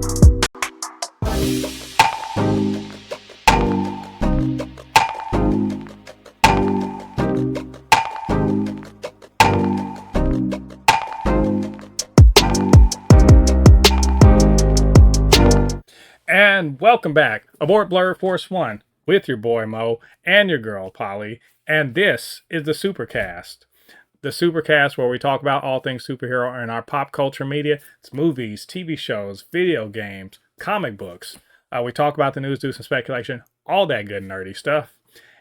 And welcome back aboard Blur Force One with your boy Mo and your girl Polly. And this is the Supercast. The Supercast where we talk about all things superhero in our pop culture media. It's movies, TV shows, video games, comic books. We talk about the news, news, and speculation, all that good nerdy stuff.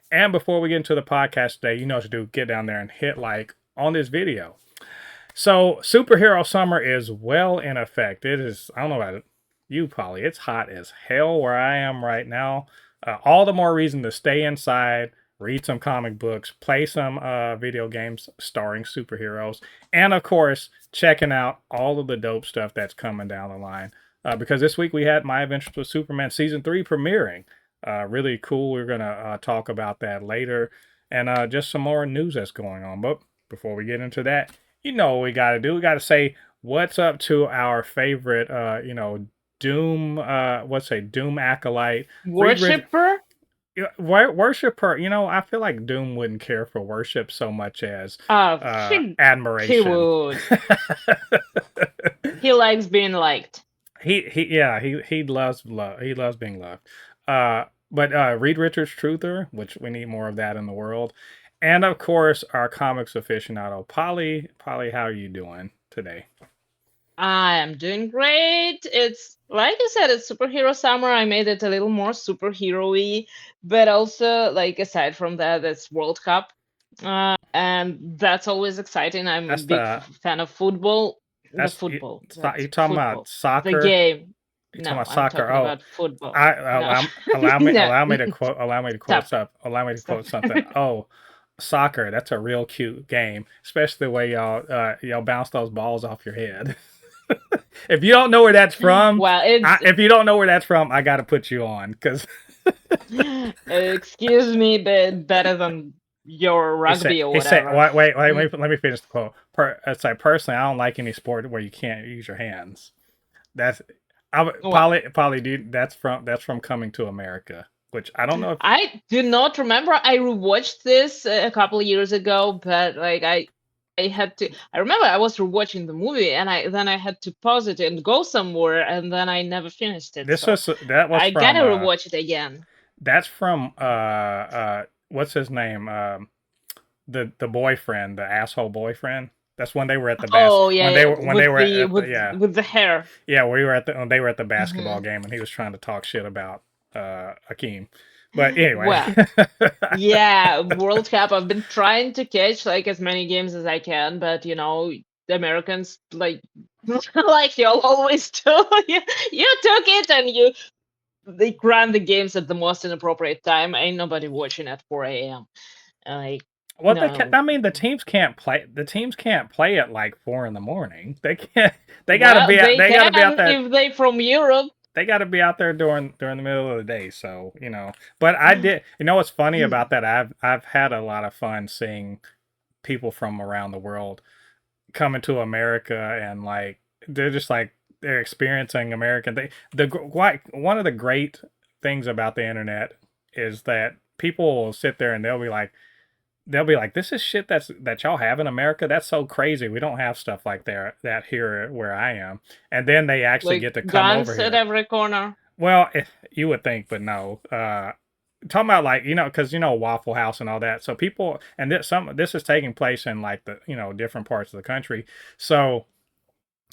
And before we get into the podcast today, you know what to do. Get down there and hit like on this video. So, superhero summer is well in effect. It is, I don't know about it, you, Polly. It's hot as hell where I am right now. All the more reason to stay inside, read some comic books, play some video games starring superheroes, and of course, checking out all of the dope stuff that's coming down the line. Because this week we had My Adventures with Superman Season 3 premiering. Really cool. We're going to talk about that later. And just some more news that's going on. But before we get into that, you know what we got to do. We got to say what's up to our favorite, Doom, Doom acolyte. Worshipper? Worshipper. I feel like Doom wouldn't care for worship so much as admiration. He would. He likes being liked. He loves love. He loves being loved. But Reed Richards Truther, which we need more of that in the world. And of course, our comics aficionado, Polly. Polly, how are you doing today? I am doing great. It's like I said, it's superhero summer. I made it a little more superhero-y, but also, like, aside from that, it's World Cup, and that's always exciting. I'm a big fan of football. You're talking about soccer? The game. You're talking about soccer. About football. Allow me to quote something. Oh, soccer. That's a real cute game, especially the way y'all bounce those balls off your head. If you don't know where that's from, if you don't know where that's from, I got to put you on because. Excuse me, but better than your rugby or whatever. Wait, let me finish the quote. It's like, personally, I don't like any sport where you can't use your hands. Polly, dude, that's from Coming to America, which I don't know. I do not remember. I rewatched this a couple of years ago, but like I had to. I remember I was rewatching the movie, and I had to pause it and go somewhere, and then I never finished it. I gotta rewatch it again. That's from what's his name? The boyfriend, the asshole boyfriend. That's when they were at the with the hair. Yeah, when they were at the basketball game, and he was trying to talk shit about Akeem. But anyway, yeah, World Cup. I've been trying to catch like as many games as I can, but the Americans like you'll always do. You took it and they ran the games at the most inappropriate time. Ain't nobody watching at 4 a.m. Like. Well, no. The teams can't play. The teams can't play at like 4 a.m. They can't. They gotta be. They gotta be out there. If they from Europe. They got to be out there during the middle of the day. So But I did. What's funny about that? I've had a lot of fun seeing people from around the world coming to America, and like they're just like they're experiencing American. One of the great things about the internet is that people will sit there and they'll be like, this is shit that y'all have in America. That's so crazy. We don't have stuff like that here where I am. And then they actually get to come Gunn over here. at every corner. Well, you would think, but no. Talking about like because Waffle House and all that. So people, and this is taking place in like the different parts of the country. So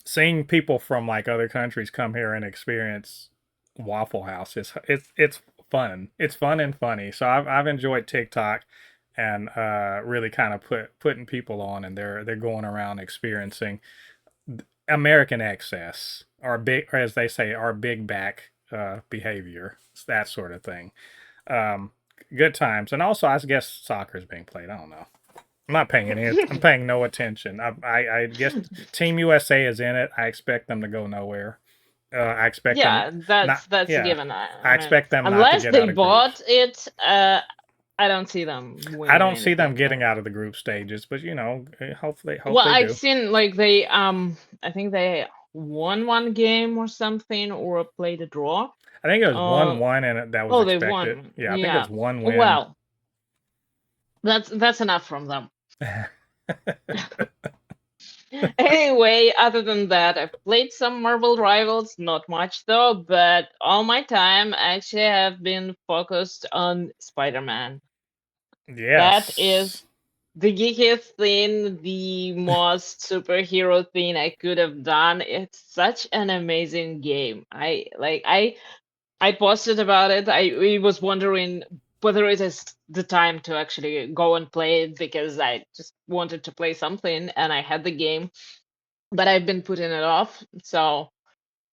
seeing people from like other countries come here and experience Waffle House it's fun. It's fun and funny. So I've enjoyed TikTok. And really kind of putting people on, and they're going around experiencing American excess, or big, or as they say, our big back behavior, that sort of thing. Good times, and also I guess soccer is being played. I don't know. I'm not paying any. I'm paying no attention. I guess Team USA is in it. I expect them to go nowhere. I expect that's given. I expect them unless not to get they bought it. I don't see them. I don't see them getting out of the group stages, but hopefully. Well, I've seen like they I think they won one game or something, or played a draw. I think it was Uh, 1-1, and that was oh, they expected. won. Yeah, I think it Yeah. was one win. Well, that's enough from them. Anyway, other than that, I've played some Marvel Rivals, not much though, but all my time actually have been focused on Spider-Man. That is Yes. the geekiest thing, the most superhero thing I could have done. It's such an amazing game. I posted about it. I was wondering whether it is the time to actually go and play it because I just wanted to play something and I had the game, but I've been putting it off. So,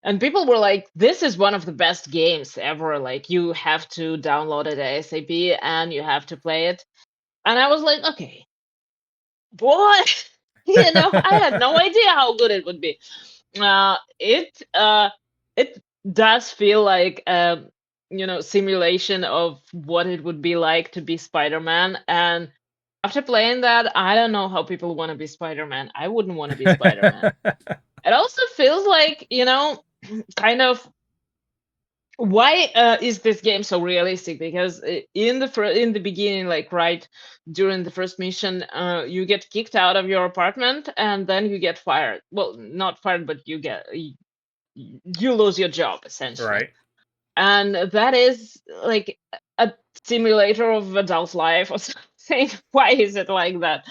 and people were like, "This is one of the best games ever. Like, you have to download it ASAP and you have to play it." And I was like, "Okay, what?" I had no idea how good it would be. It does feel like simulation of what it would be like to be Spider-Man. And after playing that, I don't know how people want to be Spider-Man. I wouldn't want to be Spider-Man. It also feels like, kind of why is this game so realistic? Because in the beginning, like right during the first mission, you get kicked out of your apartment and then you get fired. Well, not fired, but you lose your job essentially. Right. And that is like a simulator of adult life or something. Why is it like that?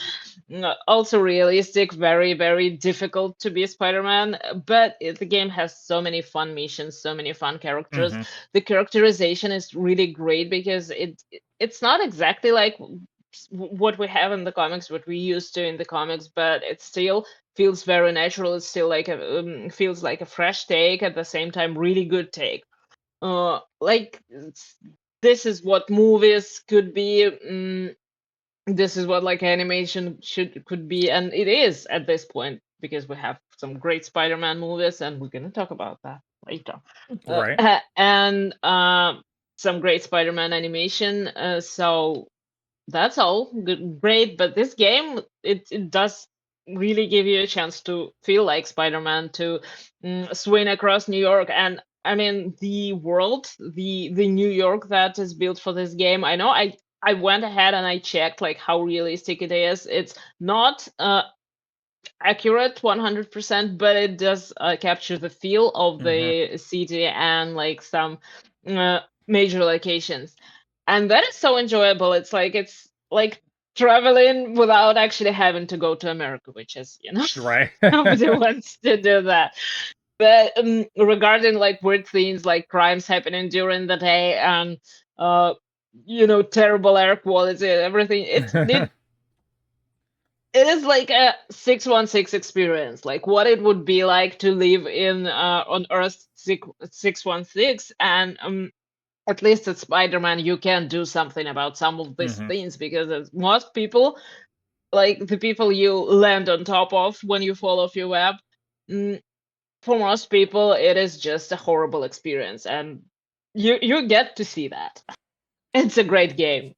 Also realistic, very, very difficult to be Spider-Man, but the game has so many fun missions, so many fun characters. Hmm. The characterization is really great because it's not exactly like what we have in the comics, what we used to in the comics, but it still feels very natural. It's still like feels like a fresh take, at the same time really good take. Like this is what movies could be. This is what like animation could be, and it is at this point because we have some great Spider-Man movies, and we're gonna talk about that later. Right. And some great Spider-Man animation. So that's all good, great. But this game, it does really give you a chance to feel like Spider-Man, to swing across New York. And I mean, the world, the New York that is built for this game. I know I went ahead and I checked like how realistic it is. It's not accurate 100%, but it does capture the feel of Hmm. the city and like some major locations. And that is so enjoyable. It's like traveling without actually having to go to America, which is, Right. nobody wants to do that. But regarding like weird things like crimes happening during the day and terrible air quality and everything, it is like a 616 experience, like what it would be like to live in on Earth 616. And at least at Spider-Man, you can do something about some of these Hmm. things because as most people, like the people you land on top of when you fall off your web, mm, for most people, it is just a horrible experience, and you get to see that. It's a great game,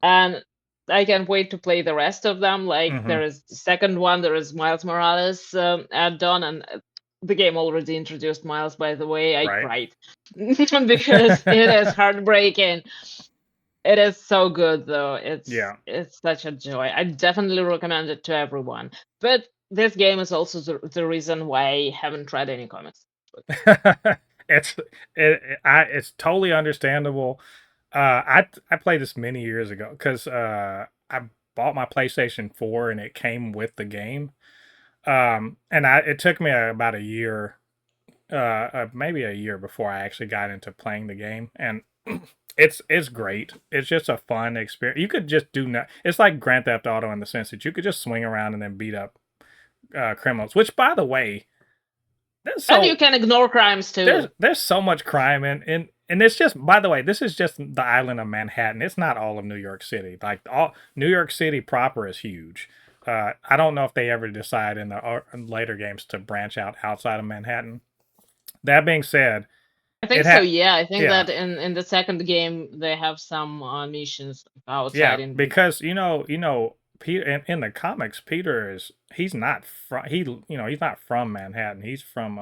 and I can't wait to play the rest of them. Like Hmm. there is the second one, there is Miles Morales add-on, and the game already introduced Miles. By the way, I Right. cried because it is heartbreaking. It is so good though. It's Yeah. it's such a joy. I definitely recommend it to everyone. But this game is also the reason why I haven't tried any comics. it's it's totally understandable. I played this many years ago because I bought my PlayStation 4 and it came with the game. And it took me about a year, maybe a year before I actually got into playing the game, and it's great. It's just a fun experience. You could just do not. It's like Grand Theft Auto in the sense that you could just swing around and then beat up criminals. Which, by the way, there's And you so can ignore crimes too. there's so much crime and it's just, by the way, this is just the island of Manhattan. It's not all of New York City. Like all New York City proper is huge. I don't know if they ever decide in the later games to branch out outside of Manhattan. That being said, I it think so. had Yeah, I think yeah that in the second game they have some missions outside yeah in. because Peter in the comics, Peter is he's not from he's not from Manhattan. He's from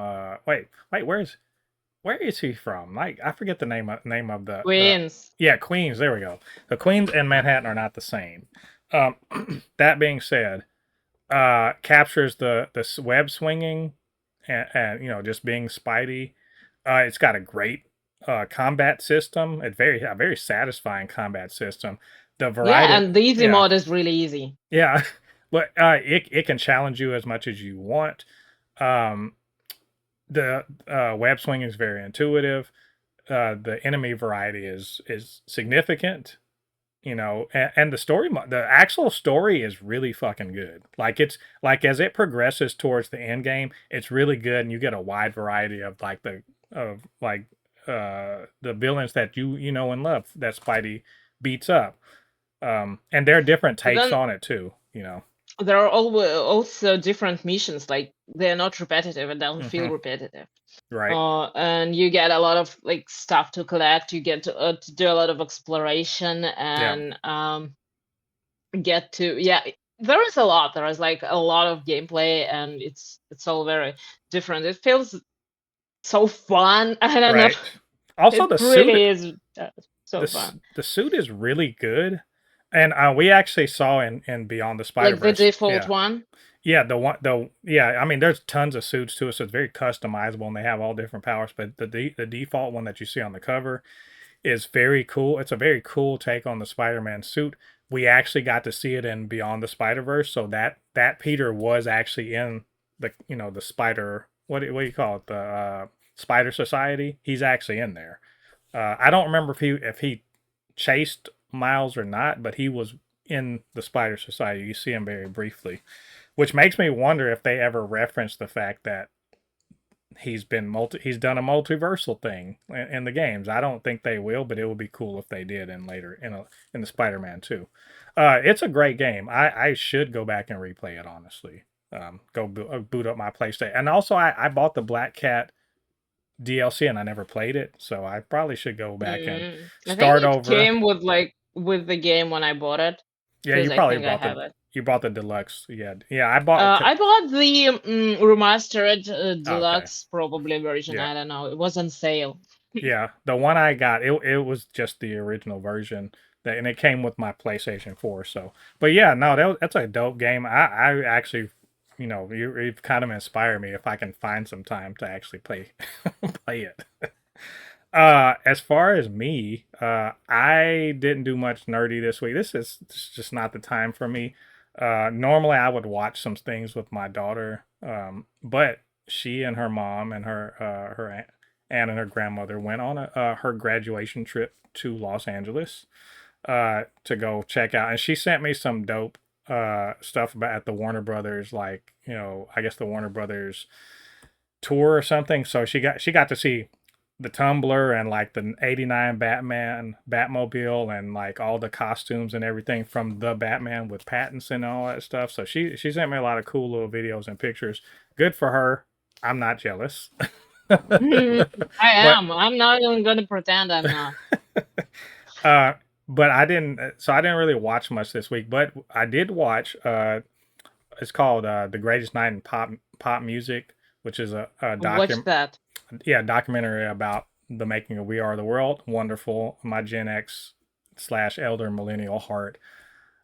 wait where is he from? Like I forget the name of the Queens. yeah, Queens. There we go. The Queens and Manhattan are not the same. Um, that being said, captures the web swinging and just being Spidey. It's got a great combat system. It's a very satisfying combat system. The Yeah, variety, and the easy yeah, mode is really easy. yeah, but it can challenge you as much as you want. Um, the web swing is very intuitive. The enemy variety is significant. And the the actual story is really fucking good. Like it's like as it progresses towards the end game, it's really good, and you get a wide variety of the villains that you know and love that Spidey beats up. And there are different But takes then on it too. there are also different missions. Like they're not repetitive. It doesn't feel Hmm. repetitive. Right. And you get a lot of like stuff to collect. You get to do a lot of exploration Yeah. and get to yeah. There is a lot. There is like a lot of gameplay, and it's all very different. It feels so fun. I don't know. Right. Also, It the suit really is so fun. the suit is really good, and we actually saw in Beyond the Spider Like the Verse. default Yeah. one. Yeah, I mean, there's tons of suits to it, so it's very customizable, and they have all different powers. But the default one that you see on the cover is very cool. It's a very cool take on the Spider-Man suit. We actually got to see it in Beyond the Spider-Verse, so that Peter was actually in the Spider what do you call it, the Spider Society. He's actually in there. I don't remember if he chased Miles or not, but he was in the Spider Society. You see him very briefly, which makes me wonder if they ever reference the fact that he's done a multiversal thing in the games. I don't think they will, but it would be cool if they did in later in the Spider-Man 2. It's a great game. I should go back and replay it honestly. Go boot up my PlayStation, and also I bought the Black Cat DLC and I never played it, so I probably should go back and I think start it over. came with the game when I bought it Yeah, because you I probably think I bought have it. the deluxe. Yeah. I bought. I bought the remastered Okay. deluxe probably version. Yeah. I don't know. It was on sale. Yeah, the one I got, it was just the original version, and it came with my PlayStation 4. So, but yeah, no, that's a dope game. I actually, you've kind of inspired me if I can find some time to actually play play it. As far as me, I didn't do much nerdy this week. This is just not the time for me. Normally I would watch some things with my daughter, but she and her mom and her aunt and her grandmother went on her graduation trip to Los Angeles to go check out, and she sent me some dope stuff about at the Warner Brothers, like I guess the Warner Brothers tour or something. So she got to see the Tumbler and like the '89 Batman Batmobile and like all the costumes and everything from the Batman with Pattinson and all that stuff. So she sent me a lot of cool little videos and pictures. Good for her. I'm not jealous. I but am. I'm not even gonna pretend I'm not. uh but I didn't really watch much this week, but I did watch it's called The Greatest Night in Pop Music, which is a Watch that. documentary about the making of We Are the World. Wonderful. My Gen X / elder millennial heart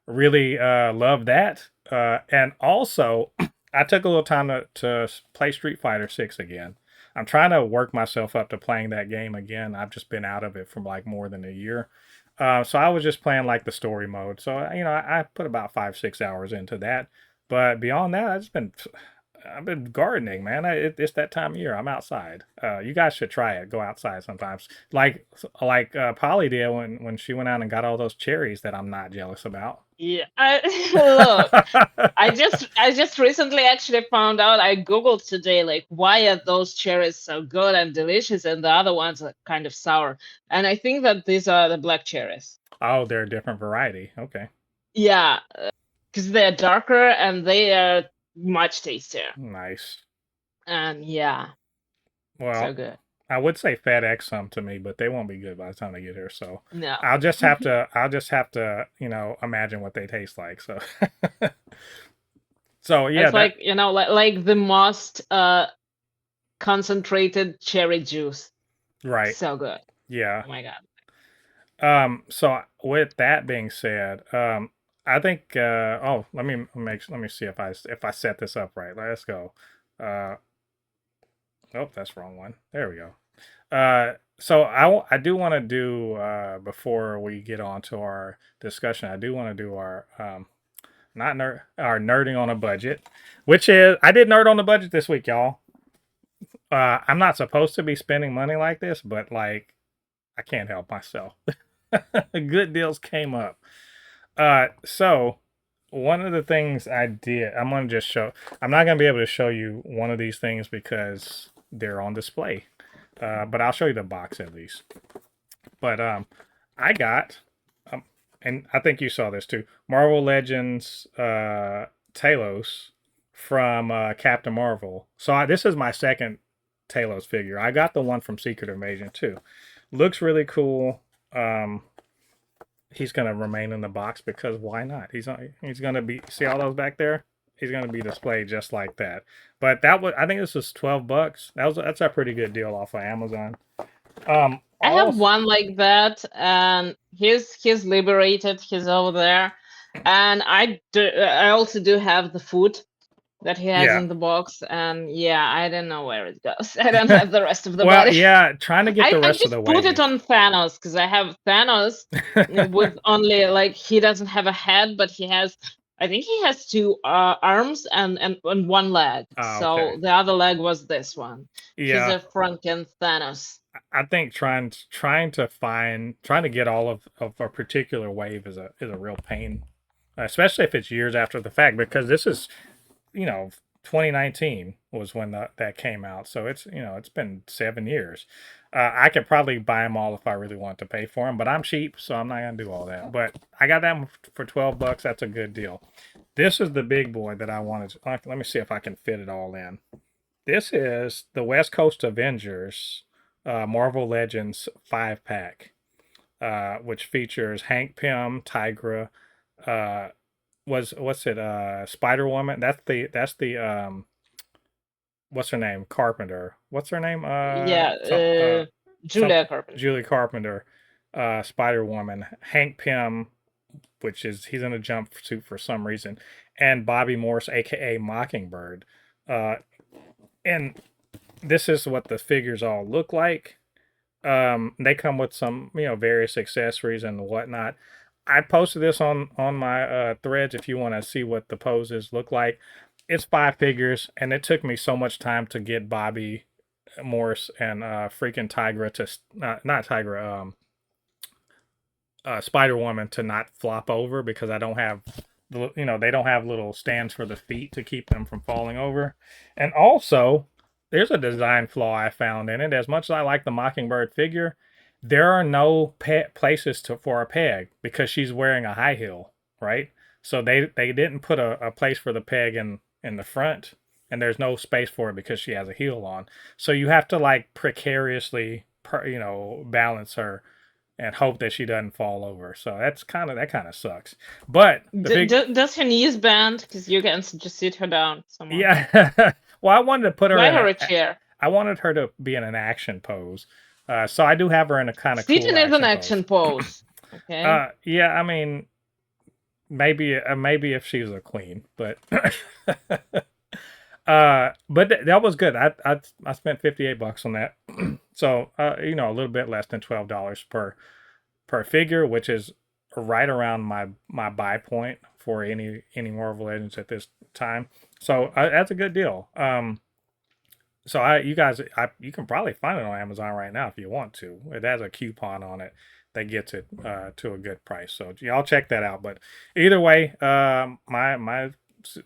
really loved that. And also, I took a little time to play Street Fighter 6 again. I'm trying to work myself up to playing that game again. I've just been out of it for like more than a year. So I was just playing like the story mode. So I put about 5 6 hours into that. But beyond that, I've been gardening, man. It's that time of year. I'm outside. You guys should try it. Go outside sometimes, like Polly did when she went out and got all those cherries that I'm not jealous about. Yeah. Look, I just recently actually found out. I googled today like why are those cherries so good and delicious and the other ones are kind of sour. And I think that these are the black cherries. Oh, they're a different variety. Okay, Yeah, because they're darker and they are much tastier. nice. And yeah, so Well, good. I would say FedEx some to me, but they won't be good by the time they get here. So No. I'll just have to, imagine what they taste like. So, so yeah, It's that like, like the most concentrated cherry juice. right. So good. Yeah. Oh my God. So with that being said, I think, oh, let me see if I set this up right. Let's go. Uh, oh, that's the wrong one. There we go. So I do want to do before we get on to our discussion, I do want to do our not nerd our nerding on a budget, which is I did nerd on the budget this week, y'all. I'm not supposed to be spending money like this, but like I can't help myself. Good deals came up. So one of the things I did, I'm gonna just show. I'm not gonna be able to show you one of these things because they're on display. But I'll show you the box at least. But I got, um, and I think you saw this too. Marvel Legends Talos from Captain Marvel. So this is my second Talos figure. I got the one from Secret Invasion too. Looks really cool. Um, he's gonna remain in the box because why not? He's gonna be see all those back there. He's gonna be displayed just like that. But that was I think this was $12. That's a pretty good deal off of Amazon. I have Also, one like that, and he's liberated. He's over there, and I also do have the food that he has yeah. in the box, and yeah, I don't know where it goes. I don't have the rest of the Well, body. yeah, trying to get the I rest of just the put it wave. on Thanos because I have Thanos with only like he doesn't have a head, but he has. I think he has two arms and one leg. Okay. So the other leg was this one. He's Yeah, a Franken Thanos. I think trying to get all of a particular wave is a real pain, especially if it's years after the fact because this is 2019 was when that came out. So it's been 7 years. I could probably buy them all if I really want to pay for them, but I'm cheap, so I'm not gonna do all that. But I got that one for $12. That's a good deal. This is the big boy that I wanted. Let me see if I can fit it all in. This is the West Coast Avengers Marvel Legends 5 pack, which features Hank Pym, Tigra, uh, what's it? Spider Woman. That's the what's her name? Carpenter. What's her name? Yeah, Julia Something Carpenter. Julie Carpenter. Spider Woman. Hank Pym, which is he's in a jumpsuit for some reason, and Bobby Morse, aka Mockingbird. Uh, and this is what the figures all look like. They come with some, various accessories and whatnot. I posted this on my threads if you want to see what the poses look like. It's 5 figures, and it took me so much time to get Bobby Morse and freaking Tigra to not Tigra, Spider Woman to not flop over because I don't have they don't have little stands for the feet to keep them from falling over, and also there's a design flaw I found in it. As much as I like the Mockingbird figure, there are no places for a peg because she's wearing a high heel, right? So they didn't put a place for the peg in the front, and there's no space for it because she has a heel on. So you have to like precariously, balance her and hope that she doesn't fall over. So that kind of sucks. But the big Does her knees bend? Because you can just sit her down somewhere. yeah. Well, I wanted to put her Buy in her a a chair. I wanted her to be in an action pose. So I do have her in a kind of cool Sitting is an action pose. action pose. Okay. Yeah, I mean, maybe if she's a queen, but that was good. I spent $58 on that. So a little bit less than $12 per figure, which is right around my buy point for any Marvel Legends at this time. So that's a good deal. So you can probably find it on Amazon right now if you want to. It has a coupon on it that gets it to a good price. So y'all check that out. But either way, my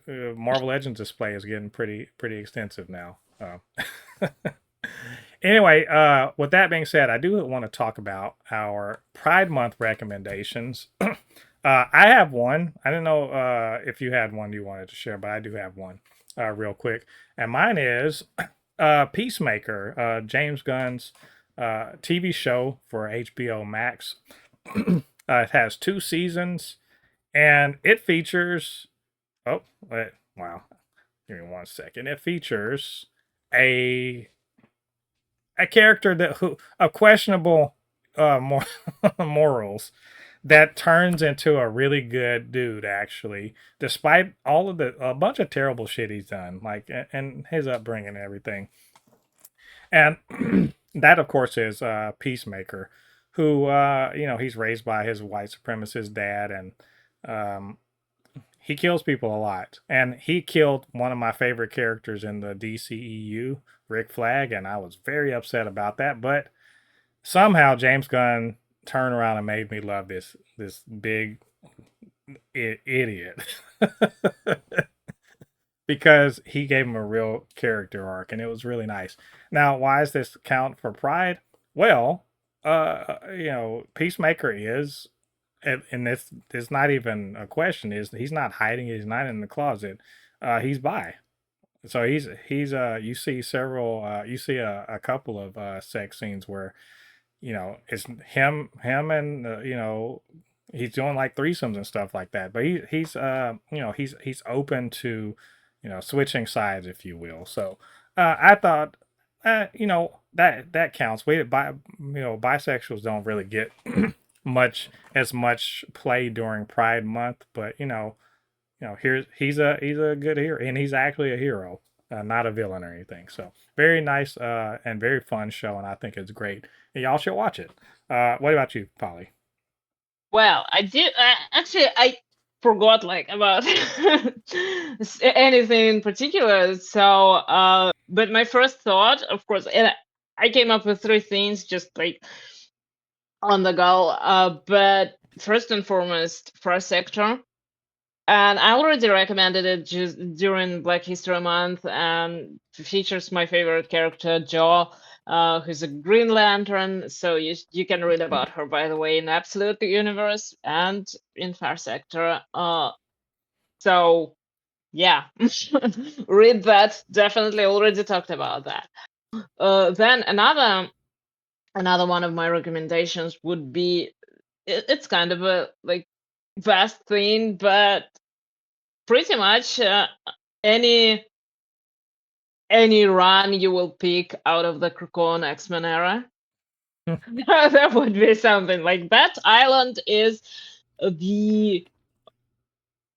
Marvel Legends display is getting pretty extensive now. Anyway, with that being said, I do want to talk about our Pride Month recommendations. I have one. I didn't know if you had one you wanted to share, but I do have one real quick. And mine is Peacemaker, James Gunn's TV show for HBO Max. It has 2 seasons, and it features. Oh, wait, wow! Give me 1 second. It features a a character that who of questionable morals that turns into a really good dude actually, despite all of the a bunch of terrible shit he's done, like and his upbringing and everything. And that of course is Peacemaker, who he's raised by his white supremacist dad, and um, he kills people a lot. And he killed one of my favorite characters in the DCEU, Rick Flag, and I was very upset about that. But somehow James Gunn turned around and made me love this big idiot because he gave him a real character arc, and it was really nice. Now, why is this count for Pride? Well, Peacemaker is, and this is not even a question. Is he's not hiding? He's not in the closet. He's bi. So he's you see several you see a couple of sex scenes where it's him and he's doing like threesomes and stuff like that. But he's open to switching sides, if you will. So I thought that counts. Bisexuals don't really get much play during Pride Month, but he's a good hero, and he's actually a hero, not a villain or anything. So very nice and very fun show, and I think it's great. And y'all should watch it. What about you, Polly? Well, I did actually I forgot like about anything in particular. So, but my first thought, of course, and I came up with three things just like on the go. But first and foremost, first sector. And I already recommended it just during Black History Month, and features my favorite character, Jo, who's a Green Lantern. So you can read about her, by the way, in Absolute Universe and in Far Sector. So yeah, read that. Definitely already talked about that. Then another one of my recommendations would be it's kind of a like vast thing, but pretty much any any run you will pick out of the Krakoan X-Men era. That would be something like that. Island is the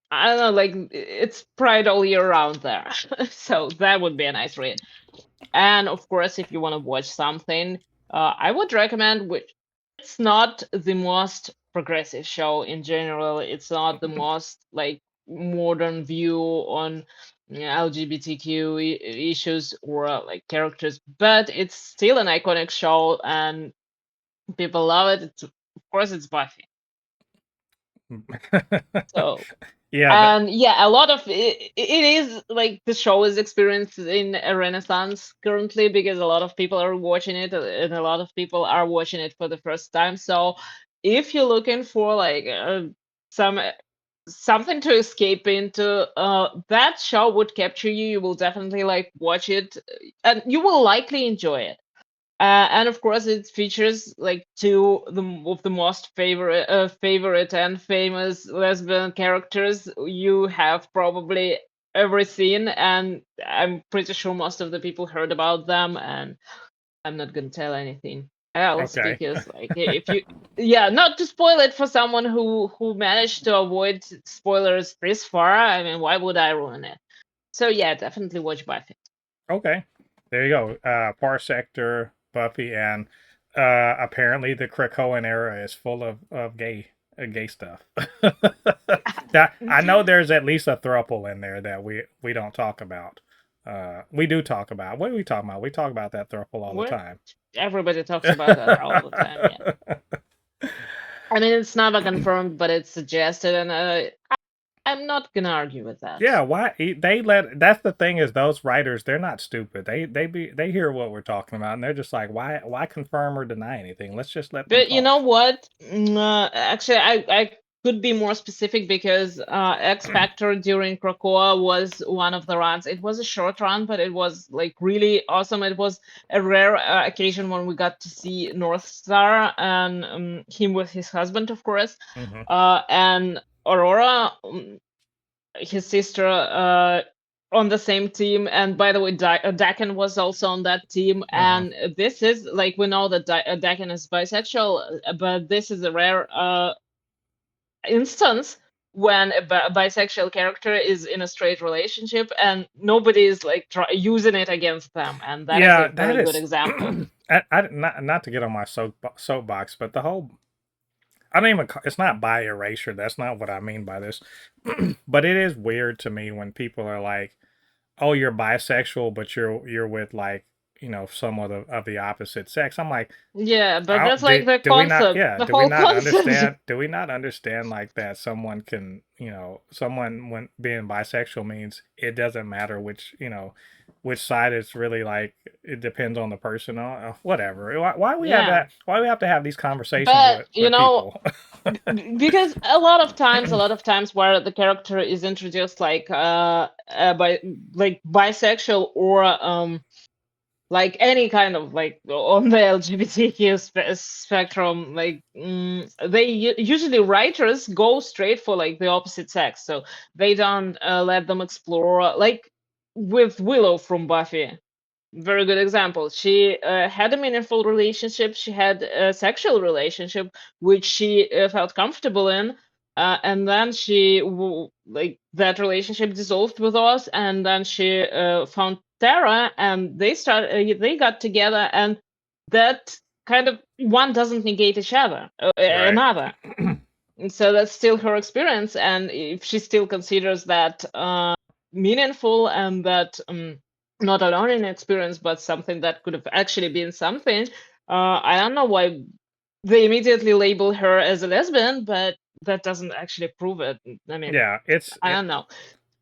I don't know, like it's Pride all year round there. So that would be a nice read. And of course, if you want to watch something, I would recommend which it's not the most progressive show in general. It's not the most like modern view on LGBTQ issues or like characters, but it's still an iconic show and people love it. It's, of course, it's Buffy. So Yeah, and yeah, a lot of it is like the show is experiencing a renaissance currently because a lot of people are watching it and a lot of people are watching it for the first time. So if you're looking for like some something to escape into, that show would capture you. You will definitely like watch it, and you will likely enjoy it. And of course, it features like of the most favorite and famous lesbian characters you have probably ever seen, and I'm pretty sure most of the people heard about them. And I'm not gonna tell anything else okay. because, like, if you, yeah, not to spoil it for someone who managed to avoid spoilers this far. I mean, why would I ruin it? So yeah, definitely watch Buffy. Okay, there you go. Parsector, Buffy, and apparently the Krakoan era is full of gay stuff. That I know there's at least a throuple in there that we don't talk about. We do talk about. What are we talking about? We talk about that throuple all the What time. everybody talks about that all the time. Yeah. I mean, it's never confirmed, but it's suggested, and I'm not gonna argue with that. Yeah, why they let that's the thing is those writers, they're not stupid. They hear what we're talking about, and they're just like, why confirm or deny anything? Let's just let them But you know talk. what? Actually, I could be more specific because X Factor during Krakoa was one of the runs. It was a short run, but it was like really awesome. It was a rare occasion when we got to see North Star and him with his husband, of course, Hmm. and Aurora, his sister, on the same team. And by the way, Dakin was also on that team. Hmm. And this is like, we know that Dakin is bisexual, but this is a rare instance when a bisexual character is in a straight relationship and nobody is like using it against them, and that is a Yeah, that very good is. example. Not to get on my soapbox, but the whole I don't even. It's not by erasure. That's not what I mean by this. But it is weird to me when people are like, "Oh, you're bisexual, but you're with like someone of the opposite sex." I'm like, Yeah, but I that's don't, like the do we not? concept, Yeah, the do we whole not concept. understand? Do we not understand like that? Someone can someone when being bisexual means it doesn't matter which side it's really like. It depends on the person. Whatever. Why we have Yeah, that? Why we have to have these conversations but with people? because a lot of times where the character is introduced like like bisexual or like any kind of like on the LGBTQ spectrum, like they usually writers go straight for like the opposite sex, so they don't let them explore. Like with Willow from Buffy, very good example. She had a meaningful relationship. She had a sexual relationship which she felt comfortable in, and then like that relationship dissolved with us, and then she found Tara, and they got together, and that kind of one doesn't negate each other, Right. another. And so that's still her experience, and if she still considers that meaningful, and that not alone in experience, but something that could have actually been something, I don't know why they immediately label her as a lesbian, but that doesn't actually prove it. I mean, Yeah, I don't know.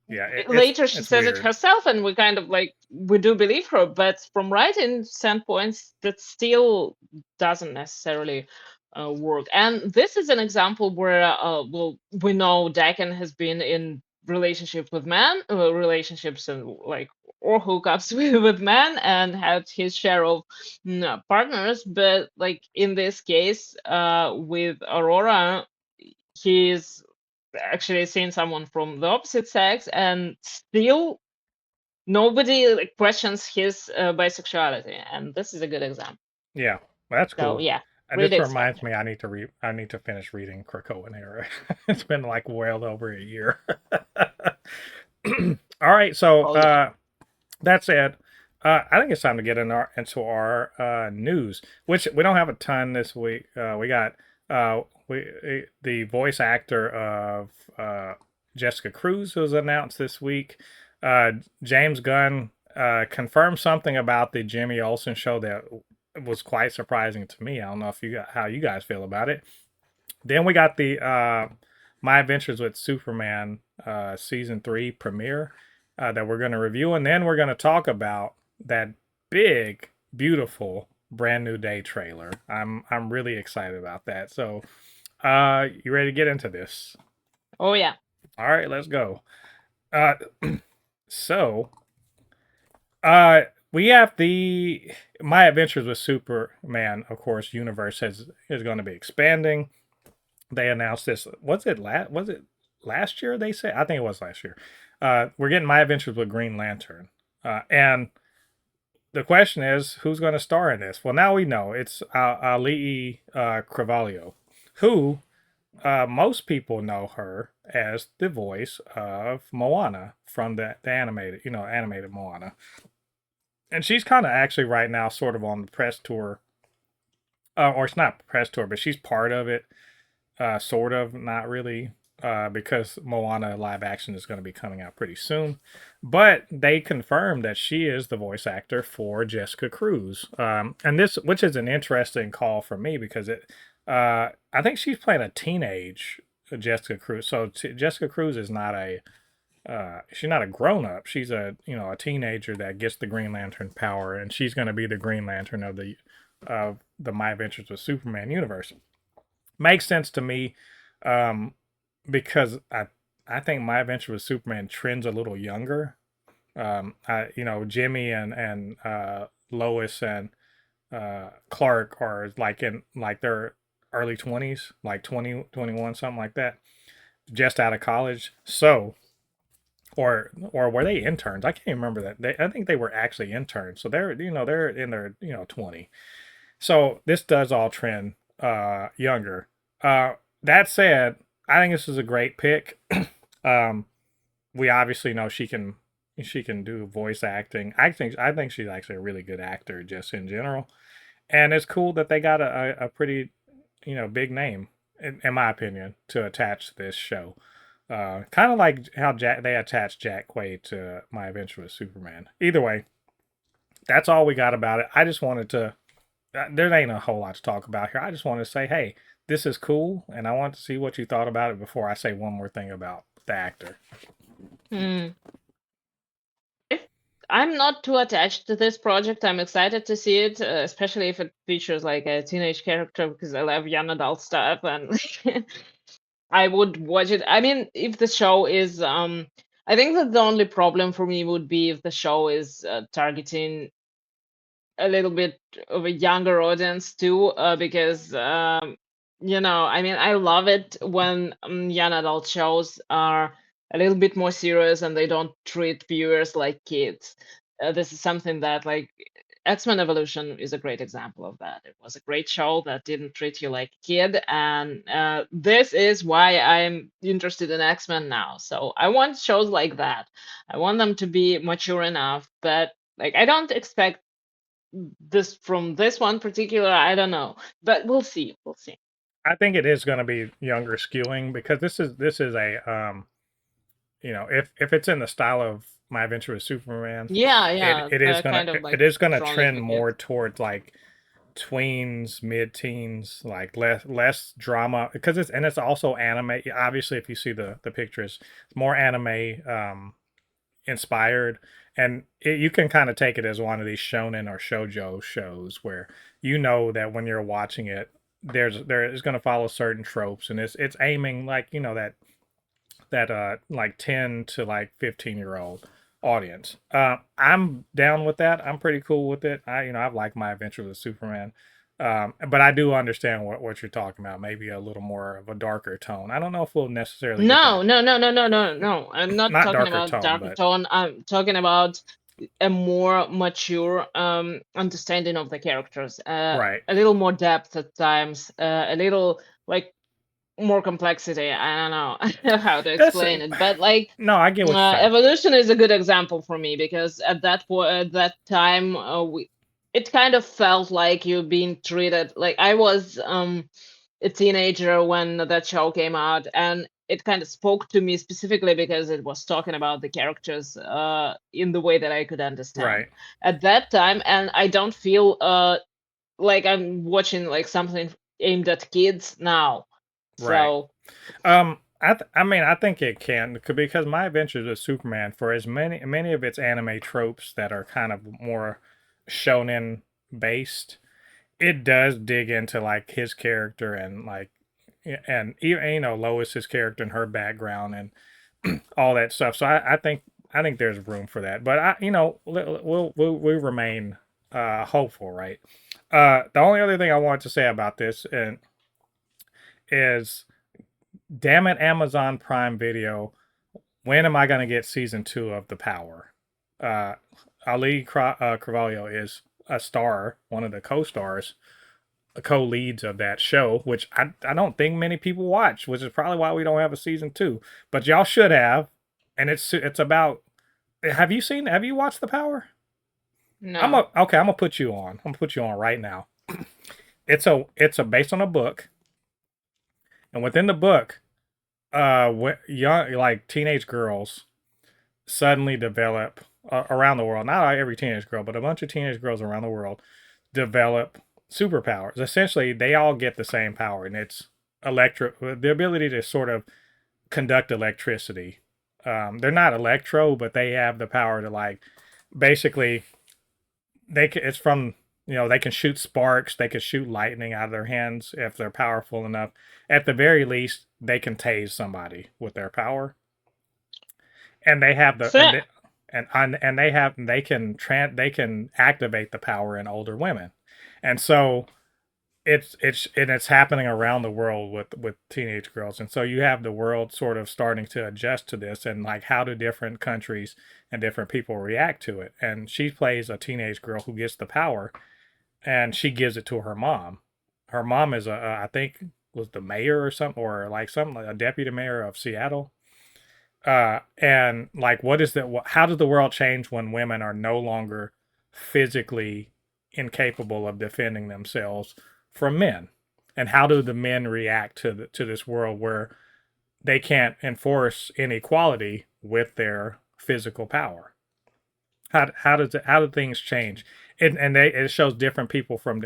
yeah, Later she it's says it weird. herself, and we kind of like, we do believe her, but from writing standpoints that still doesn't necessarily work. And this is an example where well, we know Dakin has been in relationship with men, relationships and like or hookups with men, and had his share of partners, but like in this case with Aurora, he's actually seeing someone from the opposite sex, and still nobody like questions his bisexuality, and this is a good example. Yeah, that's So cool. yeah, And read this X reminds Factor. me, I need to finish reading Krakoa and Era. It's been like well over a year. All right, so Oh yeah. that said, I think it's time to get into our news, which we don't have a ton this week. We got the voice actor of Jessica Cruz was announced this week. Uh, James Gunn confirmed something about the Jimmy Olsen show that was quite surprising to me. I don't know if you got how you guys feel about it. Then we got the My Adventures with Superman season 3 premiere that we're going to review, and then we're going to talk about that big, beautiful brand new day trailer. I'm really excited about that. So, you ready to get into this? Oh yeah. All right, let's go. Uh, so, uh, we have the My Adventures with Superman, of course, universe is going to be expanding. They announced this. Was it last year? They say I think it was last year. We're getting My Adventures with Green Lantern, and the question is who's going to star in this? Well, now we know it's Auli'i Cravalho, who most people know her as the voice of Moana from the animated animated Moana, and she's kind of actually right now sort of on the press tour, or it's not press tour, but she's part of it. Sort of, not really, because Moana live action is going to be coming out pretty soon. But they confirmed that she is the voice actor for Jessica Cruz, and this, which is an interesting call for me because I think she's playing a teenage Jessica Cruz. So Jessica Cruz is not she's not a grown up. She's a teenager that gets the Green Lantern power, and she's going to be the Green Lantern of the My Adventures with Superman universe. Makes sense to me. because I think My Adventure with Superman trends a little younger. Jimmy and Lois and Clark are like in like their early 20s, like 20, 21, something like that, just out of college. So, or were they interns? I can't remember that. I think they were actually interns. So they're in their 20. So this does all trend younger. That said, I think this is a great pick. um, we obviously know she can do voice acting. I think she's actually a really good actor just in general, and it's cool that they got a pretty big name in my opinion to attach to this show. Kind of like how they attached Jack Quaid to My Adventure with Superman. Either way, that's all we got about it. I just wanted to. There ain't a whole lot to talk about here. I just wanted to say, hey, this is cool, and I want to see what you thought about it before I say one more thing about the actor. Hmm. I'm not too attached to this project. I'm excited to see it, especially if it features like a teenage character because I love young adult stuff and I would watch it. I mean, if the show is I think that the only problem for me would be if the show is targeting a little bit of a younger audience too, because I mean, I love it when young adult shows are a little bit more serious and they don't treat viewers like kids. This is something that like X-Men Evolution is a great example of that. It was a great show that didn't treat you like a kid, and this is why I'm interested in X-Men now. So I want shows like that. I want them to be mature enough, but like I don't expect this from this one particular. I don't know, but we'll see. We'll see. I think it is going to be younger skewing because this is a if it's in the style of My Adventure with Superman, Yeah, it yeah, it is the gonna kind of like it is gonna strongly trend for kids. more towards like tweens, mid-teens, like less drama because it's also anime. Obviously, if you see the pictures, it's more anime inspired, and you can kind of take it as one of these shonen or shojo shows where that when you're watching it, there is going to follow certain tropes, and it's aiming like that like 10 to like 15-year-old audience. I'm down with that. I'm pretty cool with it. I've liked My Adventure with Superman. But I do understand what you're talking about. Maybe a little more of a darker tone. I don't know if we'll necessarily get No, that. no, no, no, no, no, no. I'm not Not talking darker about tone, darker but tone. I'm talking about a more mature understanding of the characters, right. a little more depth at times, a little like more complexity. I don't know how to This explain it, but like no, I get what you're saying. evolution is a good example for me because at that point, at that time, it kind of felt like you're being treated like I was a teenager when that show came out, and it kind of spoke to me specifically because it was talking about the characters in the way that I could understand Right. at that time, and I don't feel like I'm watching like something aimed at kids now. Right. So I mean, I think it can because My Adventures with Superman, for as many of its anime tropes that are kind of more shonen based, it does dig into like his character and like and even Lois's character and her background and all that stuff. So I think there's room for that. But we'll remain hopeful, right? The only other thing I wanted to say about this and is damn it, Amazon Prime Video, when am I going to get season 2 of The Power? Uh, Cravalho is a star, one of the co-stars, co-leads of that show, which I don't think many people watch, which is probably why we don't have a season 2. But y'all should have, and it's about. Have you watched The Power? no. I'm gonna put you on. I'm gonna put you on right now. It's a based on a book, and within the book, young like teenage girls suddenly develop around the world. Not every teenage girl, but a bunch of teenage girls around the world develop superpowers. Essentially, they all get the same power, and it's the ability to sort of conduct electricity. They're not electro, but they have the power to like basically it's from They can shoot sparks, they can shoot lightning out of their hands if they're powerful enough. At the very least, they can tase somebody with their power, and they have the So, and they can activate the power in older women, and so it's happening around the world with teenage girls, and so you have the world sort of starting to adjust to this, and like how do different countries and different people react to it. And she plays a teenage girl who gets the power, and she gives it to her mom. Her mom is I think was the mayor or something, or like some a deputy mayor of Seattle. And like, what is that? How does the world change when women are no longer physically incapable of defending themselves from men? And how do the men react to this world where they can't enforce inequality with their physical power? How do things change? It shows different people from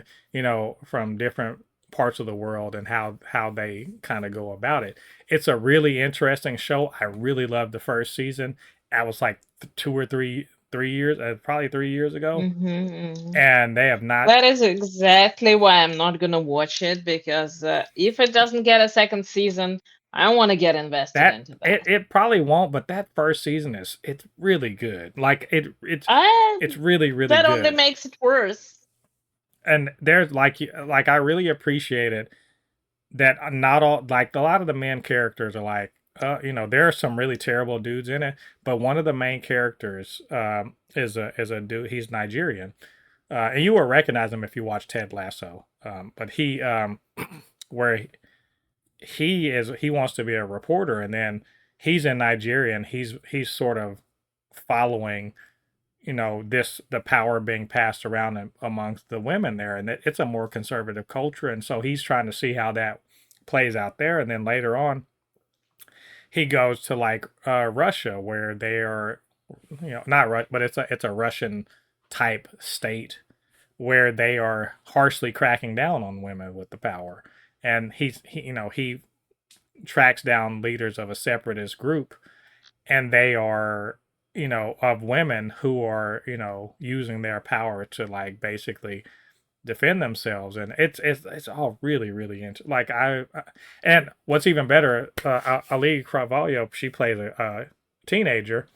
from different parts of the world, and how they kind of go about it. It's a really interesting show. I really loved the first season. I was like 2 or 3 years, probably 3 years ago, mhm. and they have not. That is exactly why I'm not gonna watch it because if it doesn't get a second season, I don't want to get invested That into it, that. it probably won't, but that first season it's really good. Like Uh, it's really really that only good. makes it worse. And there's like I really appreciated that not all, like a lot of the main characters are like there are some really terrible dudes in it, but one of the main characters is a dude. He's Nigerian, and you will recognize him if you watch Ted Lasso. But he where he wants to be a reporter, and then he's in Nigeria, and he's sort of following the power being passed around amongst the women there, and it's a more conservative culture, and so he's trying to see how that plays out there. And then later on he goes to like Russia, where they are, not Russia, but it's a Russian type state where they are harshly cracking down on women with the power. And he tracks down leaders of a separatist group, and they are of women who are using their power to like basically defend themselves. And it's all really really interesting. Like and what's even better, Auli'i Cravalho, she plays a teenager,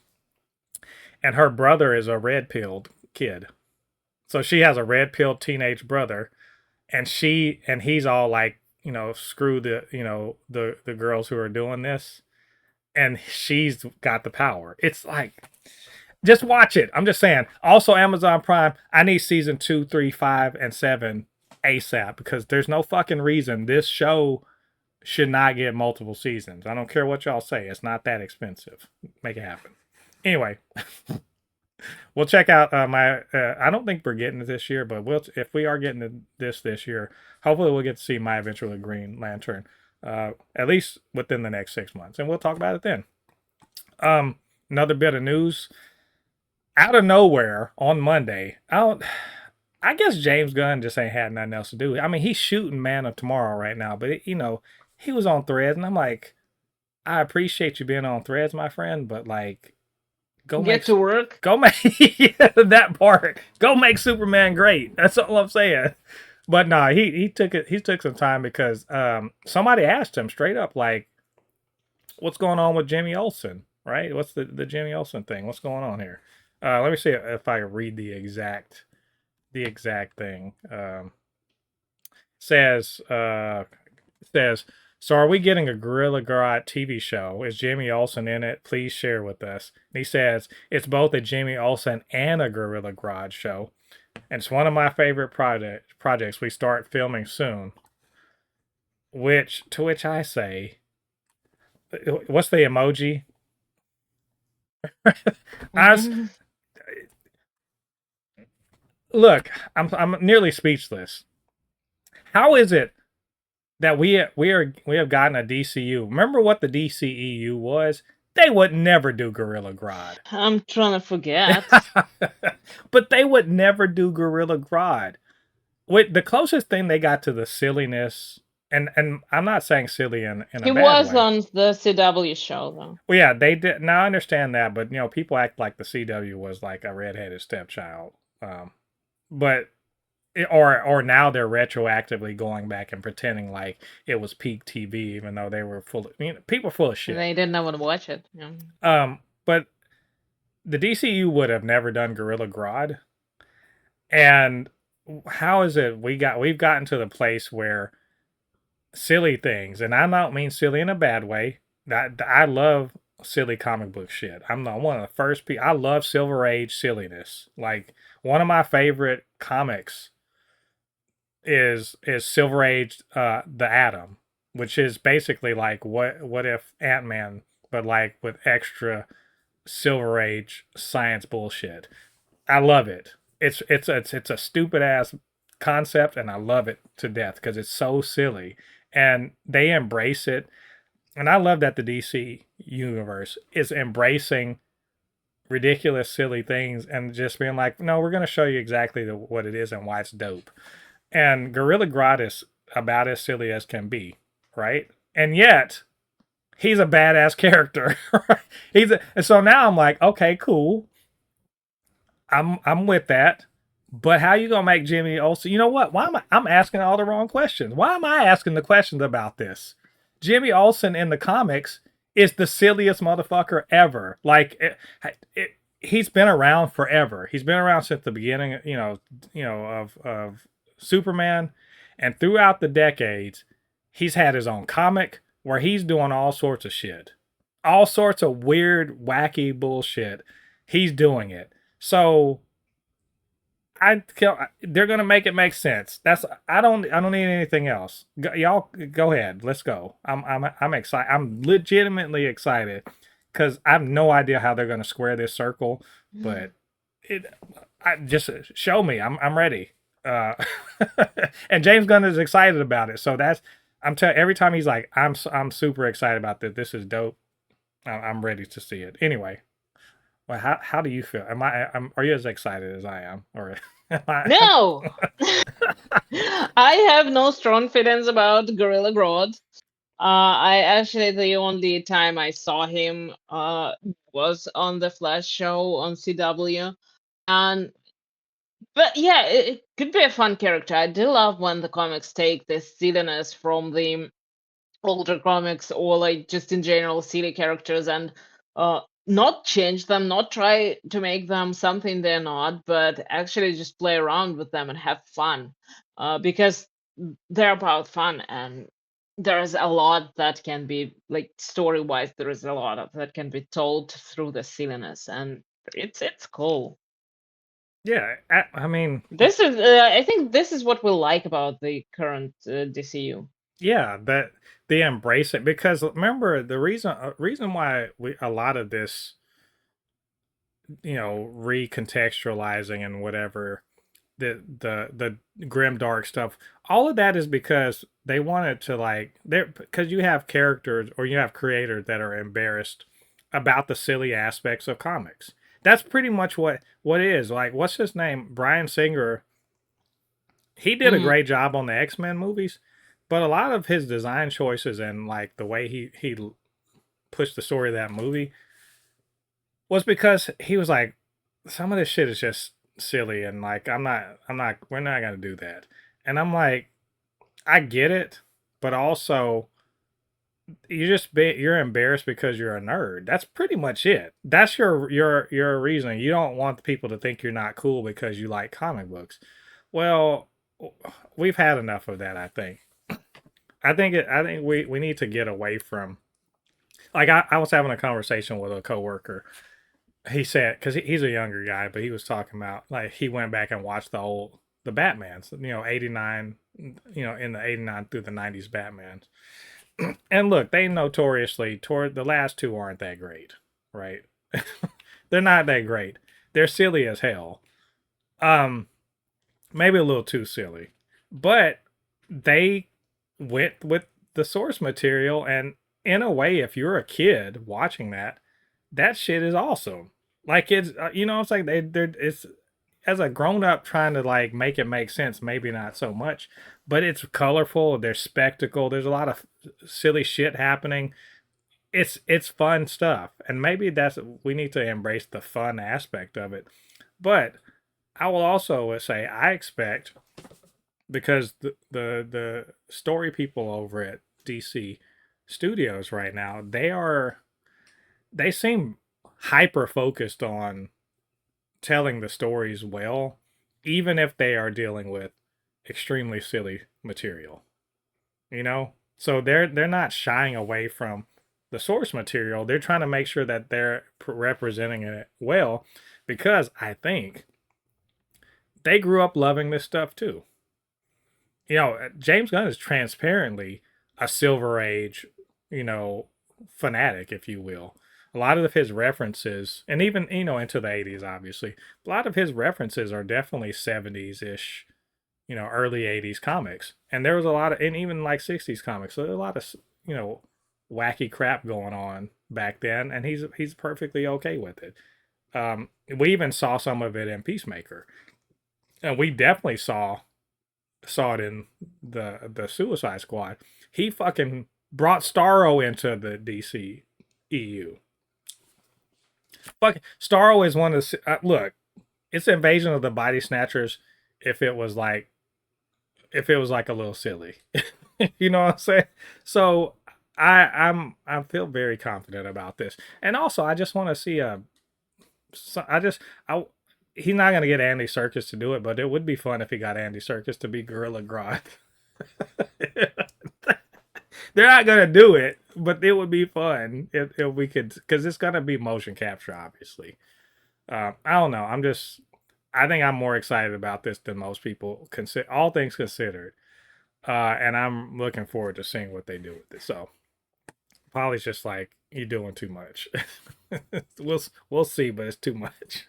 and her brother is a red pilled kid. So she has a red pilled teenage brother, and he's all like, screw the girls who are doing this, and she's got the power. It's like, just watch it. I'm just saying. Also, Amazon Prime. I need season 2, 3, 5, and 7 ASAP, because there's no fucking reason this show should not get multiple seasons. I don't care what y'all say. It's not that expensive. Make it happen. Anyway, we'll check out my. I don't think we're getting it this year, but if we are getting this year, hopefully we'll get to see My Adventure with Green Lantern, at least within the next 6 months, and we'll talk about it then. Another bit of news out of nowhere on Monday. I guess James Gunn just ain't had nothing else to do. I mean, he's shooting Man of Tomorrow right now, but he was on Threads, and I'm like, I appreciate you being on Threads, my friend, but like, go make Get to work. go make that part. Go make Superman great. That's all I'm saying. But no, he took it. He took some time because somebody asked him straight up, like, what's going on with Jimmy Olsen? Right? What's the Jimmy Olsen thing? What's going on here? Let me see if I read the exact thing. Says says, so are we getting a Gorilla Grodd TV show? Is Jimmy Olsen in it? Please share with us. And he says it's both a Jimmy Olsen and a Gorilla Grodd show. And it's one of my favorite projects we start filming soon. To which I say, what's the emoji? I was, Mhm. look, I'm nearly speechless. How is it that we have gotten a DCU? Remember what the DCEU was? They would never do Gorilla Grodd. I'm trying to forget. But they would never do Gorilla Grodd. The closest thing they got to the silliness, and I'm not saying silly in a He bad was way. on the CW show though. Well, yeah, they did. Now I understand that, but people act like the CW was like a redheaded stepchild. But or now they're retroactively going back and pretending like it was peak TV, even though they were full of, people full of shit. They didn't want to watch it. Yeah. But the DCU would have never done Gorilla Grodd. And how is it we've gotten to the place where silly things, and I don't mean silly in a bad way. That I love silly comic book shit. I'm the one of the first people. I love Silver Age silliness. Like one of my favorite comics is Silver Age, the Atom, which is basically like what if Ant-Man, but like with extra Silver Age science bullshit. I love it. It's a stupid ass concept, and I love it to death because it's so silly, and they embrace it. And I love that the DC universe is embracing ridiculous, silly things and just being like, no, we're going to show you exactly what it is and why it's dope. And Gorilla Grodd is about as silly as can be, right? And yet he's a badass character. Right? And so now I'm like, okay, cool. I'm with that. But how you gonna make Jimmy Olsen? You know what? I'm asking all the wrong questions. Why am I asking the questions about this? Jimmy Olsen in the comics is the silliest motherfucker ever. Like he's been around forever. He's been around since the beginning, of Superman, and throughout the decades, he's had his own comic where he's doing all sorts of shit, all sorts of weird, wacky bullshit. He's doing it. So they're gonna make it make sense. I don't need anything else. Y'all go ahead. Let's go. I'm excited. I'm legitimately excited because I have no idea how they're gonna square this circle, but it I just show me. I'm ready. Uh, and James Gunn is excited about it. So that's I'm telling every time he's like I'm super excited about this. This is dope. I'm ready to see it. Anyway, well, how do you feel? Are you as excited as I am, or am I? No, I have no strong feelings about Gorilla Grodd. I actually the only time I saw him was on the Flash show on CW, and but yeah, it could be a fun character. I do love when the comics take this silliness from the older comics or like just in general silly characters and not change them, not try to make them something they're not, but actually just play around with them and have fun because they're about fun, and there's a lot that can be like story wise, there is a lot of that can be told through the silliness, and it's cool. Yeah, I mean, This is I think this is what we like about the current DCU. yeah, that they embrace it because remember the reason why a lot of this, recontextualizing and whatever the grim dark stuff, all of that is because they wanted to like there because you have characters or you have creators that are embarrassed about the silly aspects of comics. That's pretty much what it is. Like what's his name? Bryan Singer. He did a Mhm. great job on the X-Men movies, but a lot of his design choices and like the way he pushed the story of that movie was because he was like, some of this shit is just silly and like we're not gonna do that. And I'm like, I get it, but also you're embarrassed because you're a nerd. That's pretty much it. That's your reason. You don't want people to think you're not cool because you like comic books. Well, we've had enough of that, I think. I think we need to get away from like I was having a conversation with a coworker. He said because he's a younger guy, but he was talking about like he went back and watched the Batmans, 89, in the 89 through the 90s Batmans. And look, they notoriously toward the last two aren't that great, right? They're not that great. They're silly as hell. Um, maybe a little too silly, but they went with the source material, and in a way, if you're a kid watching that, that shit is awesome. Like it's it's like they're it's as a grown up trying to like make it make sense, maybe not so much, but it's colorful. There's spectacle. There's a lot of silly shit happening. It's fun stuff, and maybe that's we need to embrace the fun aspect of it. But I will also say I expect, because the story people over at DC Studios right now, they seem hyper focused on telling the stories well, even if they are dealing with extremely silly material. You know, so they're not shying away from the source material. They're trying to make sure that they're representing it well, because I think they grew up loving this stuff too. You know, James Gunn is transparently a Silver Age, you know, fanatic, if you will. A lot of his references, and even, into the 80s, obviously, a lot of his references are definitely 70s ish, early 80s comics. And there was a lot of, and even like 60s comics. So there's a lot of, you know, wacky crap going on back then. And he's perfectly okay with it. We even saw some of it in Peacemaker. And we definitely saw it in the Suicide Squad. He fucking brought Starro into the DC EU. Fucking Starro is one of the look. It's Invasion of the Body Snatchers. If it was like, a little silly, you know what I'm saying? So I feel very confident about this, and also I just want to see a. So I he's not gonna get Andy Serkis to do it, but it would be fun if he got Andy Serkis to be Gorilla Grodd. They're not gonna do it, but it would be fun if we could, because it's gonna be motion capture, obviously. I don't know. I think I'm more excited about this than most people, consider all things considered. And I'm looking forward to seeing what they do with it. So Polly's just like, you're doing too much. we'll see, but it's too much.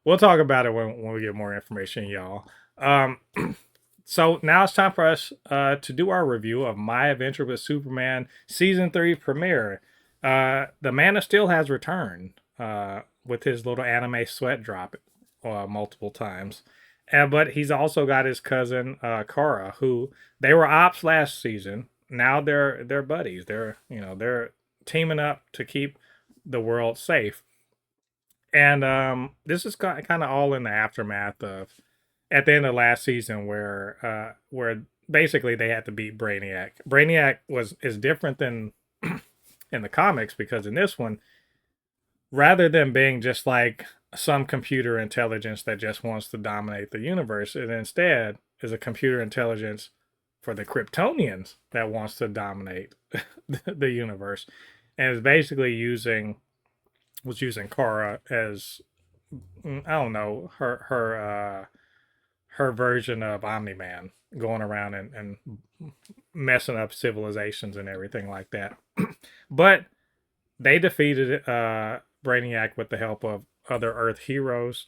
We'll talk about it when we get more information, y'all. So now it's time for us to do our review of My Adventure with Superman Season 3 premiere. The Man of Steel has returned with his little anime sweat drop multiple times. But he's also got his cousin Kara, who they were ops last season. Now they're buddies. They're teaming up to keep the world safe. And this is kind of all in the aftermath of at the end of last season, where basically they had to beat Brainiac. Brainiac is different than in the comics, because in this one, rather than being just like some computer intelligence that just wants to dominate the universe, it instead is a computer intelligence for the Kryptonians that wants to dominate the universe, and is basically using Kara as, I don't know, her version of Omni Man, going around and messing up civilizations and everything like that. But they defeated Brainiac with the help of other Earth heroes,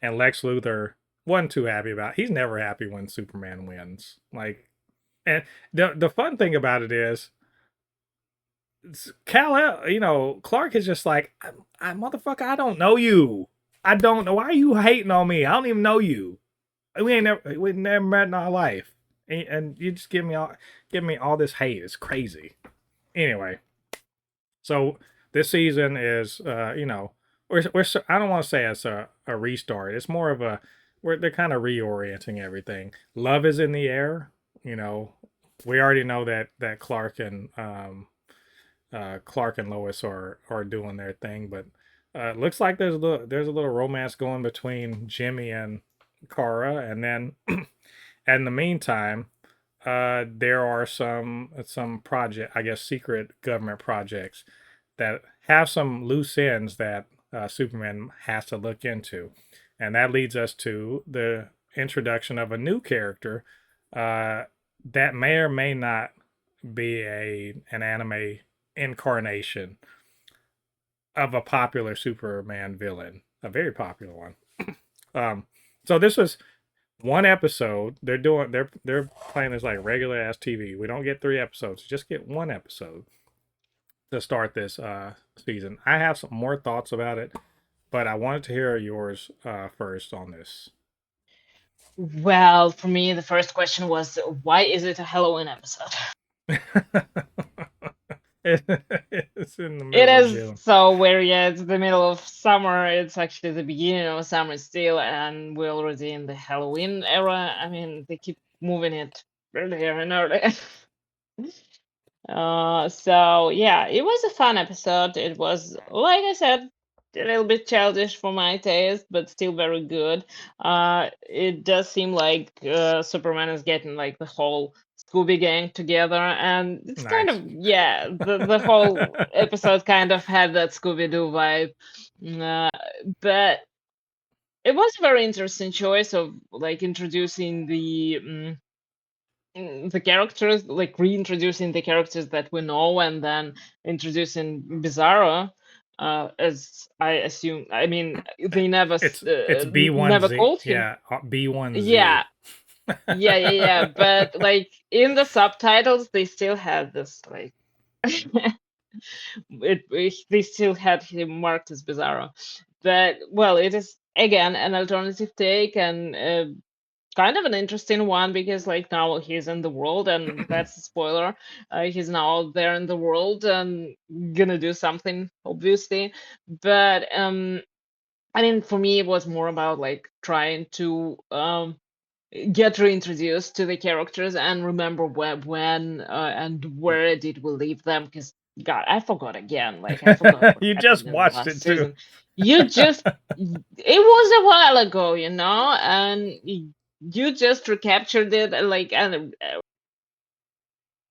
and Lex Luthor wasn't too happy about it. He's never happy when Superman wins. Like, and the fun thing about it is, Clark is just like, I motherfucker, I don't know you. I don't know, why are you hating on me? I don't even know you. We never met in our life, and you just give me all this hate. It's crazy. Anyway, so this season is, we're I don't want to say it's a restart. It's more of they're kind of reorienting everything. Love is in the air. We already know that Clark and Lois are doing their thing, but it looks like there's a little romance going between Jimmy and Kara, and then in the meantime, there are some project, I guess, secret government projects that have some loose ends that Superman has to look into, and that leads us to the introduction of a new character that may or may not be an anime incarnation of a popular Superman villain, a very popular one. So this was one episode. They're playing this like regular ass TV. We don't get 3 episodes. Just get 1 episode to start this season. I have some more thoughts about it, but I wanted to hear yours first on this. Well, for me, the first question was, why is it a Halloween episode? It's in the It middle of is June. so weird. Yeah, it's the middle of summer. It's actually the beginning of summer still, and we're already in the Halloween era. I mean, they keep moving it earlier and earlier. So yeah, it was a fun episode. It was, like I said, a little bit childish for my taste, but still very good. It does seem like Superman is getting like the whole Scooby gang together, and it's kind Nice. of, yeah, the whole episode kind of had that Scooby Doo vibe. Uh, but it was a very interesting choice of like introducing the characters, like reintroducing the characters that we know, and then introducing Bizarro, as I assume. I mean, they never It's never B1Z. called him. Yeah, B1Z. Yeah, yeah. But like in the subtitles, they still had this like they still had him marked as Bizarro. But well, it is again an alternative take, and kind of an interesting one, because like now he's in the world, and that's a spoiler. He's now there in the world and gonna do something, obviously. But I mean, for me, it was more about like trying to get reintroduced to the characters and remember when and where did we leave them, because God, I forgot again. Like I forgot what You just happened in the watched last it too. season. You just It was a while ago, and you just recaptured it, and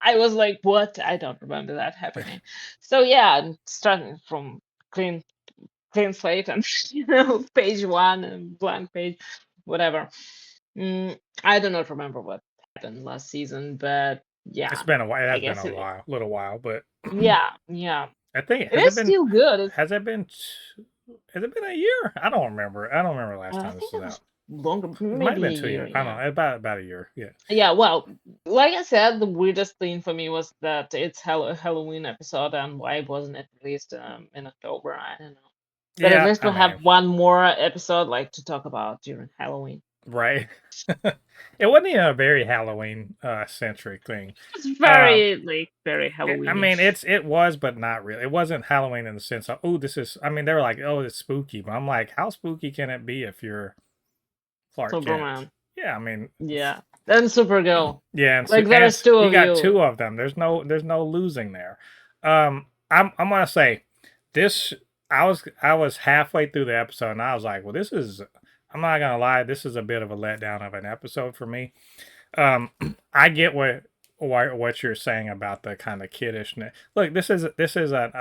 I was like, what? I don't remember that happening. So yeah, I'm starting from clean clean slate, and page one and blank page, whatever. I do not remember what happened last season, but It's yeah, been a while. It I has been guess a it. while, little while, but Yeah. I think It is still good. has it been has it been a year? I don't remember. I don't remember the last I time this think was it out. was longer, It might have maybe been a two year. years. I don't Yeah. know. About a year. Yeah. Yeah. Well, like I said, the weirdest thing for me was that it's Halloween episode, and why wasn't it released in October? I don't know. But at Yeah, least I we'll have mean, one more episode like to talk about during Halloween. right. It wasn't even a very Halloween centric thing. It's Um very like very I Halloweeny. mean, it was, but not really. It wasn't Halloween in the sense of, oh, this is. I mean, they were like, oh, it's spooky, but I'm like, how spooky can it be if you're Clark Kent? Superman. Yeah, I mean, Yeah. Then Supergirl. yeah, Like and there's two you of got you. two of them. There's no losing there. I'm gonna say this. I was halfway through the episode, and I was like, well, this is. I'm not gonna lie, this is a bit of a letdown of an episode for me. Um, I get what you're saying about the kind of kiddishness. Look, this is a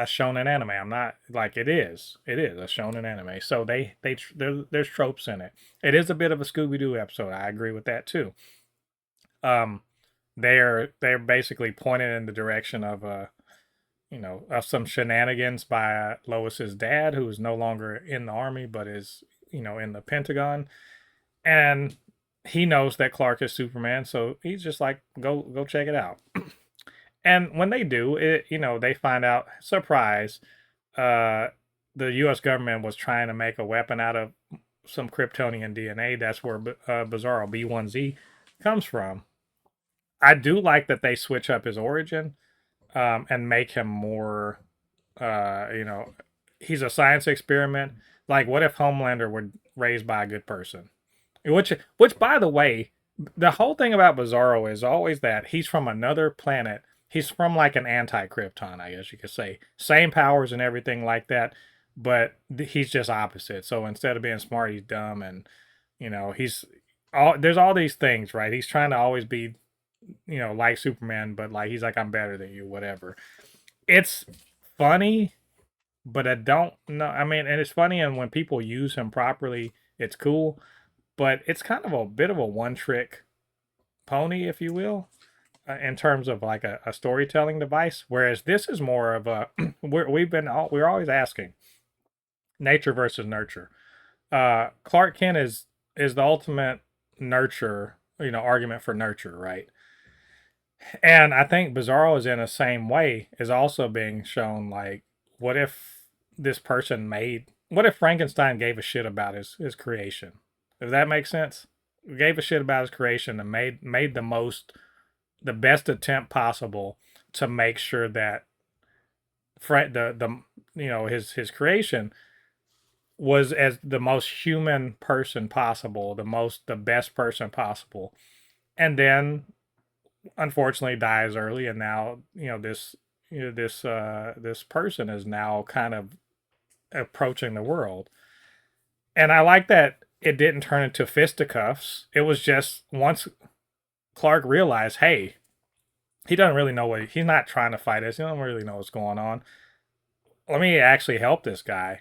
shonen anime. I'm not like it is a shonen anime. So there's tropes in it. It is a bit of a Scooby Doo episode. I agree with that too. Um, they're basically pointed in the direction of of some shenanigans by Lois's dad, who is no longer in the army but is in the Pentagon, and he knows that Clark is Superman, so he's just like, go check it out. And when they do, they find out, surprise, uh, the U.S. government was trying to make a weapon out of some Kryptonian DNA. That's where Bizarro B1Z comes from. I do like that they switch up his origin, and make him more, uh, you know, he's a science experiment. Like, what if Homelander were raised by a good person? Which, by the way, the whole thing about Bizarro is always that he's from another planet. He's from like an anti-Krypton, I guess you could say. Same powers and everything like that, but he's just opposite. So instead of being smart, he's dumb, and he's all there's all these things, right? He's trying to always be, like Superman, but like he's like, I'm better than you, whatever. It's funny, but I don't know. I mean, and it's funny, and when people use him properly, it's cool, but it's kind of a bit of a one trick pony, if you will, in terms of like a storytelling device. Whereas this is more of a we're always asking nature versus nurture. Clark Kent is the ultimate nurture, argument for nurture, right? And I think Bizarro is in the same way, is also being shown like, what if what if Frankenstein gave a shit about his creation? If that makes sense? Gave a shit about his creation and made the best attempt possible to make sure that the his creation was as the most human person possible, the best person possible, and then unfortunately dies early, and now this person is now kind of approaching the world. And I like that it didn't turn into fisticuffs. It was just once Clark realized, hey, he doesn't really know he's not trying to fight us. He doesn't really know what's going on. Let me actually help this guy.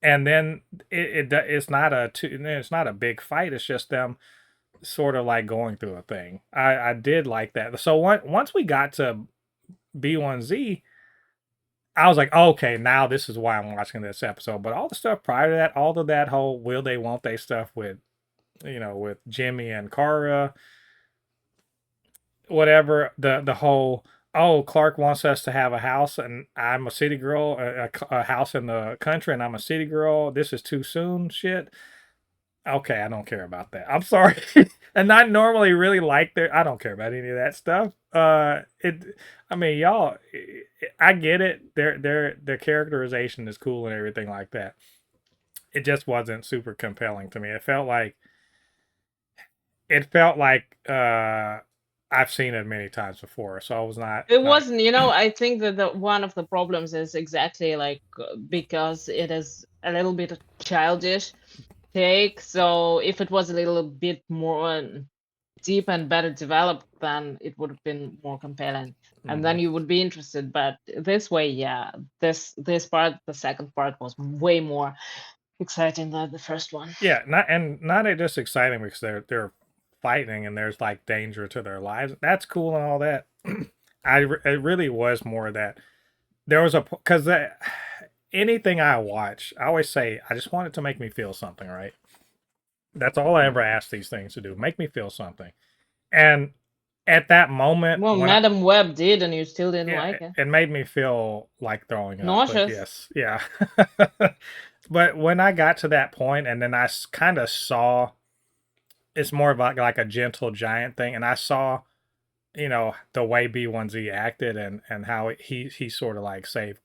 And then it's not a big fight. It's just them sort of like going through a thing. I did like that. So once we got to B1Z, I was like, oh, okay, now this is why I'm watching this episode. But all the stuff prior to that, all of that whole will they, won't they stuff with, with Jimmy and Kara, whatever, the whole, oh, Clark wants us to have a house and I'm a city girl, a house in the country and I'm a city girl. This is too soon shit. Okay, I don't care about that. I'm sorry. And I normally really like I don't care about any of that stuff. I mean, y'all, I get it. Their characterization is cool and everything like that. It just wasn't super compelling to me. It felt like I've seen it many times before, so I was It not. wasn't, I think that one of the problems is exactly like because it is a little bit childish take. So if it was a little bit more deep and better developed, then it would have been more compelling, and then Mhm. you would be interested. But this way, yeah, this part, the second part, was way more exciting than the first one. Yeah, not just exciting because they're fighting and there's like danger to their lives. That's cool and all that. It really was more that there was a because anything I watch, I always say I just want it to make me feel something, right? That's all I ever ask these things to do, make me feel something. And at that moment, Well, Madam Web did, and you still didn't yeah, like it. it made me feel like throwing up. But Nauseous. yes, yeah. But when I got to that point, and then I kind of saw it's more of like a gentle giant thing, and I saw the way B1Z acted and how he sort of like saved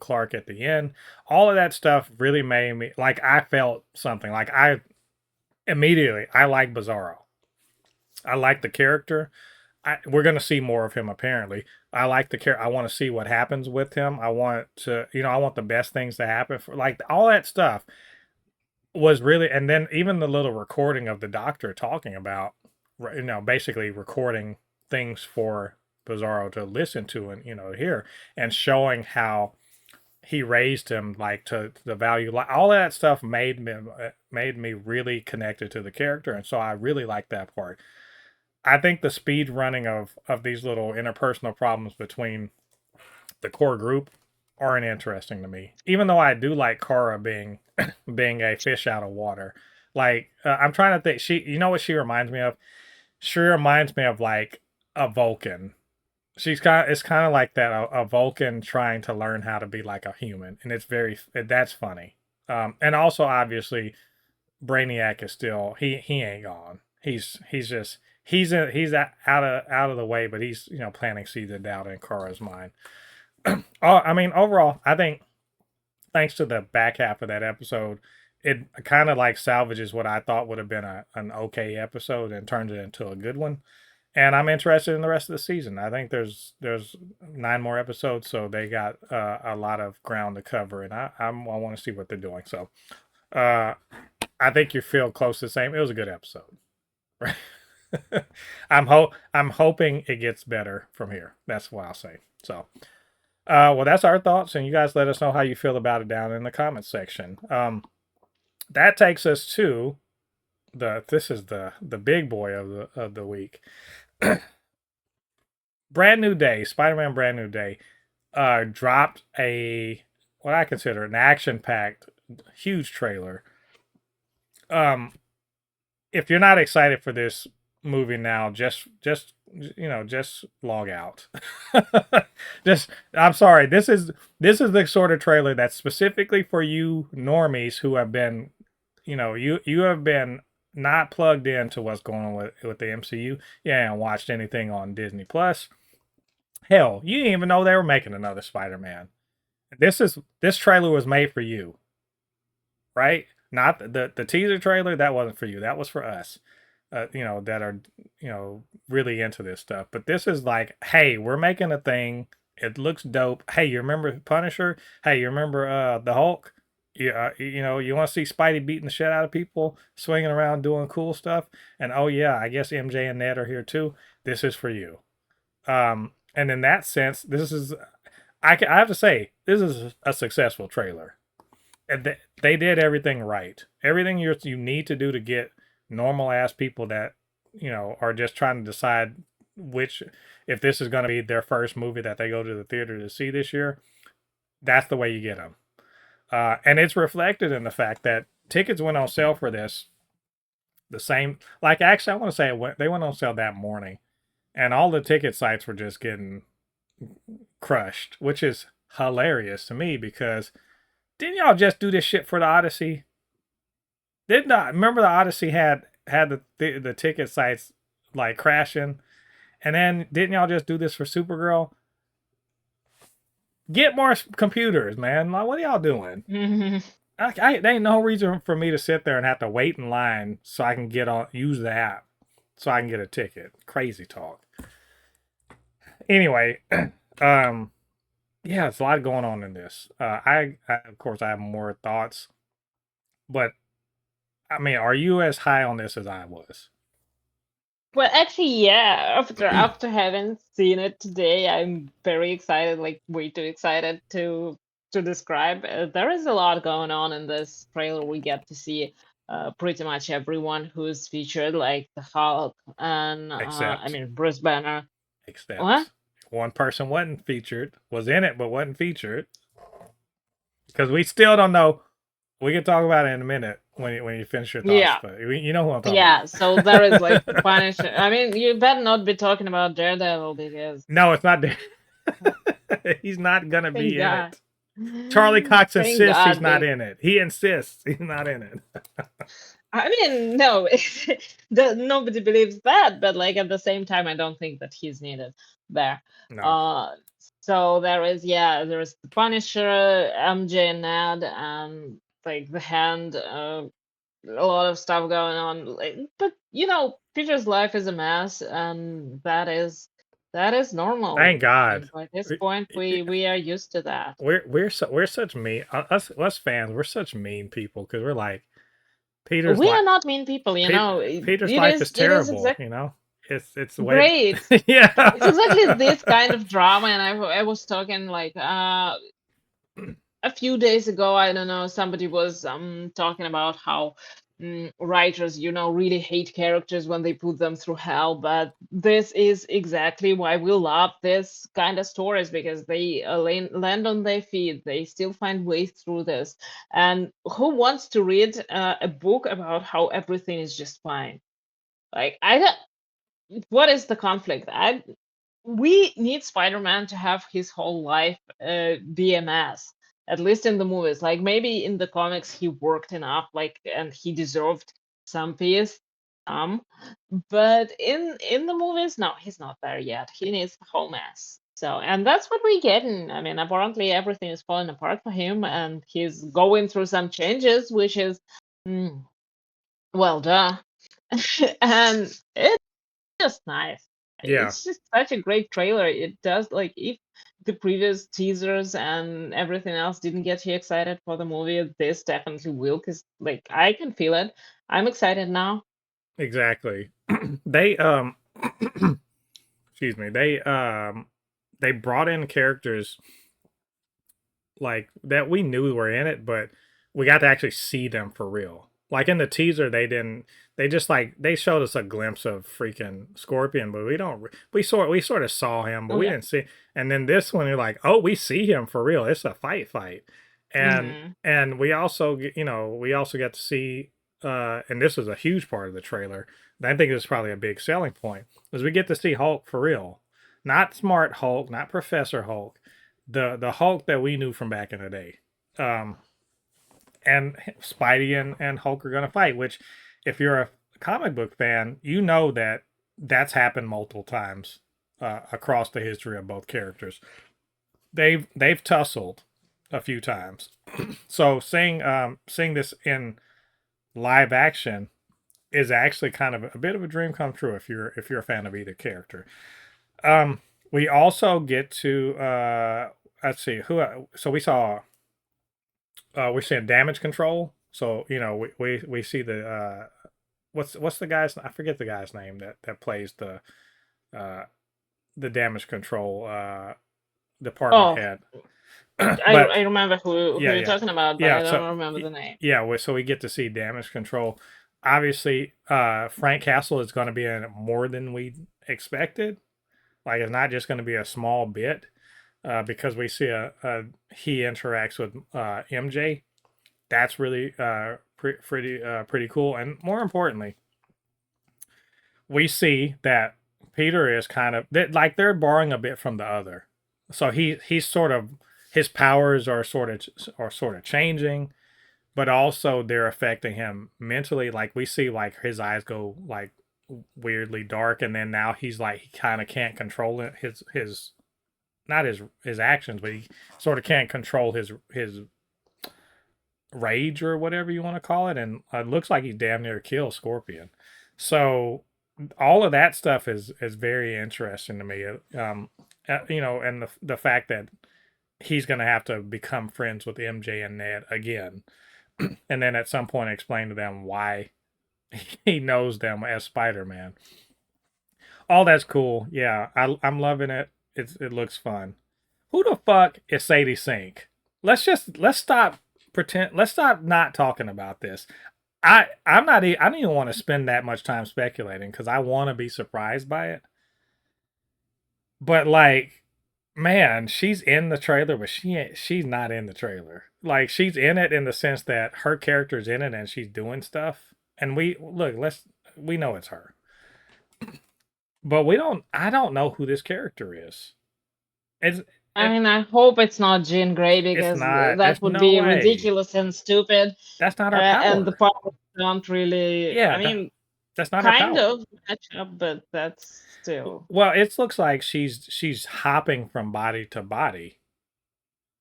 Clark at the end. All of that stuff really made me like I felt something. Like I like Bizarro. I like the character. We're going to see more of him apparently. I like the character. I want to see what happens with him. I want to, I want the best things to happen for like all that stuff was really, and then even the little recording of the doctor talking about, basically recording things for Bizarro to listen to and hear, and showing how he raised him like to the value, like all that stuff made me really connected to the character, and so I really like that part. I think the speed running of these little interpersonal problems between the core group aren't interesting to me. Even though I do like Kara being a fish out of water. Like I'm trying to think. You know what she reminds me of? She reminds me of like a Vulcan. It's kind of like that a Vulcan trying to learn how to be like a human, and that's funny. And also obviously Brainiac is still he ain't gone. He's just out of the way, but he's planting seeds of doubt in Kara's mind. I mean, overall, I think thanks to the back half of that episode, it kind of like salvages what I thought would have been an okay episode and turns it into a good one. And I'm interested in the rest of the season. I think there's 9 more episodes, so they got a lot of ground to cover, and I want to see what they're doing. So uh, I think you feel close to the same. It was a good episode. Right? I'm hoping it gets better from here. That's what I'll say. So well, that's our thoughts, and you guys let us know how you feel about it down in the comments section. That takes us to this is the big boy of the week. Brand New Day, Spider-Man Brand New Day, dropped what I consider an action-packed, huge trailer. Um, if you're not excited for this movie now, just log out. Just I'm sorry. This is the sort of trailer that's specifically for you normies who have been, you have been not plugged into what's going on with the MCU. Yeah, and watched anything on Disney Plus. Hell, you didn't even know they were making another Spider-Man. This trailer was made for you, right? Not the teaser trailer. That wasn't for you. That was for us. That are really into this stuff. But this is like, hey, we're making a thing. It looks dope. Hey, you remember Punisher? Hey, you remember the Hulk? Yeah, you want to see Spidey beating the shit out of people, swinging around, doing cool stuff. And oh yeah, I guess MJ and Ned are here too. This is for you. And in that sense, this is I have to say this is a successful trailer. And they did everything right. Everything you need to do to get normal ass people that are just trying to decide which if this is going to be their first movie that they go to the theater to see this year. That's the way you get them, and it's reflected in the fact that tickets went on sale for this the same. Like actually, I want to say they went on sale that morning, and all the ticket sites were just getting crushed, which is hilarious to me because didn't y'all just do this shit for the Odyssey? Did not remember the Odyssey had the ticket sites like crashing, and then didn't y'all just do this for Supergirl? Get more computers, man. Like, what are y'all doing? There ain't no reason for me to sit there and have to wait in line so I can use the app so I can get a ticket. Crazy talk. Anyway, yeah, it's a lot going on in this. I of course I have more thoughts, but I mean, are you as high on this as I was? Well, actually, yeah. After having seen it today, I'm very excited, like way too excited to describe. There is a lot going on in this trailer. We get to see pretty much everyone who's featured, like the Hulk and I Except, mean Bruce Banner. What? except one person wasn't featured, was in it, but wasn't featured because we still don't know. We can talk about it in a minute when you finish your thoughts, Yeah, but you know who I'm talking yeah. about. So there is like the Punisher. I mean, you better not be talking about Daredevil because No, it's not. He's not gonna thank be in God. it. Charlie Cox Thank insists he's God. not in it. He insists he's not in it. I mean, no, nobody believes that, but like at the same time, I don't think that he's needed there. No. Uh, so there is, yeah, there is the Punisher, MJ and Ned, and like the Hand, a lot of stuff going on. Like, but Peter's life is a mess, and that is Thank normal. God. And by this point, we are used to that. We're such mean us fans. We're such mean people because we're like Peter's We like are not mean people, Peter's It life is is it is terrible. exactly It's the way. great. It's Yeah. exactly this kind of drama, and I was talking like a few days ago. I don't know. Somebody was talking about how writers, really hate characters when they put them through hell. But this is exactly why we love this kind of stories because they land on their feet. They still find ways through this. And who wants to read a book about how everything is just fine? Like I don't. What is the conflict? We need Spider-Man to have his whole life be a mess. At least in the movies. Like maybe in the comics he worked enough, like and he deserved some peace. Um, but in the movies, no, he's not there yet. He needs the whole mess. So and that's what we get. I mean, apparently everything is falling apart for him, and he's going through some changes, which is mm, well done. And it's just nice. Yeah. It's just such a great trailer. It does like if the previous teasers and everything else didn't get you excited for the movie, this definitely will because like I can feel it. I'm excited now. Exactly. They excuse me. They brought in characters like that we knew were in it, but we got to actually see them for real. Like in the teaser, they didn't. They just like they showed us a glimpse of freaking Scorpion, but we don't. We sort of saw him, but Oh we yeah. didn't see. And then this one, you're like, oh, we see him for real. It's a fight, and Hmm. we also we also got to see. And this was a huge part of the trailer. And I think this is probably a big selling point, is we get to see Hulk for real, not Smart Hulk, not Professor Hulk, the Hulk that we knew from back in the day. Um, and Spidey and Hulk are gonna fight. Which, if you're a comic book fan, you know that that's happened multiple times. across the history of both characters. They've tussled a few times. So seeing this in live action is actually kind of a bit of a dream come true if you're a fan of either character. Um, we also get to let's see who. So we saw we're seeing damage control. So we see the what's the guy's, I forget the guy's name that plays uh the damage control department Oh, head. But I remember who yeah, you're yeah, talking about, but yeah. I So don't remember the name. yeah, so we get to see damage control. Obviously, Frank Castle is going to be in it more than we expected. Like, it's not just going to be a small bit, because we see he interacts with MJ. That's really pretty cool, and more importantly, we see that Peter is kind of like they're borrowing a bit from the other. So he's sort of, his powers are sort of changing, but also they're affecting him mentally. Like, we see like his eyes go like weirdly dark, and then now he's like, he kind of can't control it, his not his actions, but he sort of can't control his rage or whatever you want to call it, and it looks like he damn near killed Scorpion. So all of that stuff is very interesting to me. And the fact that he's going to have to become friends with MJ and Ned again, and then at some point explain to them why he knows them as Spider-Man. All that's cool. Yeah, I'm loving it. It looks fun. Who the fuck is Sadie Sink? Let's stop pretend. Let's stop not talking about this. I'm not. I don't even want to spend that much time speculating because I want to be surprised by it. But like, man, she's in the trailer, but she's not in the trailer. Like, she's in it in the sense that her character's in it and she's doing stuff. And we know it's her, but we don't. I don't know who this character is. It's I it, mean, I hope it's not Jean Grey it's because not. that There's would no be way. ridiculous and stupid. That's not her And the power. powers don't really, I Yeah, mean, that's not her kind power. of match up, but that's still. Well, it looks like she's hopping from body to body,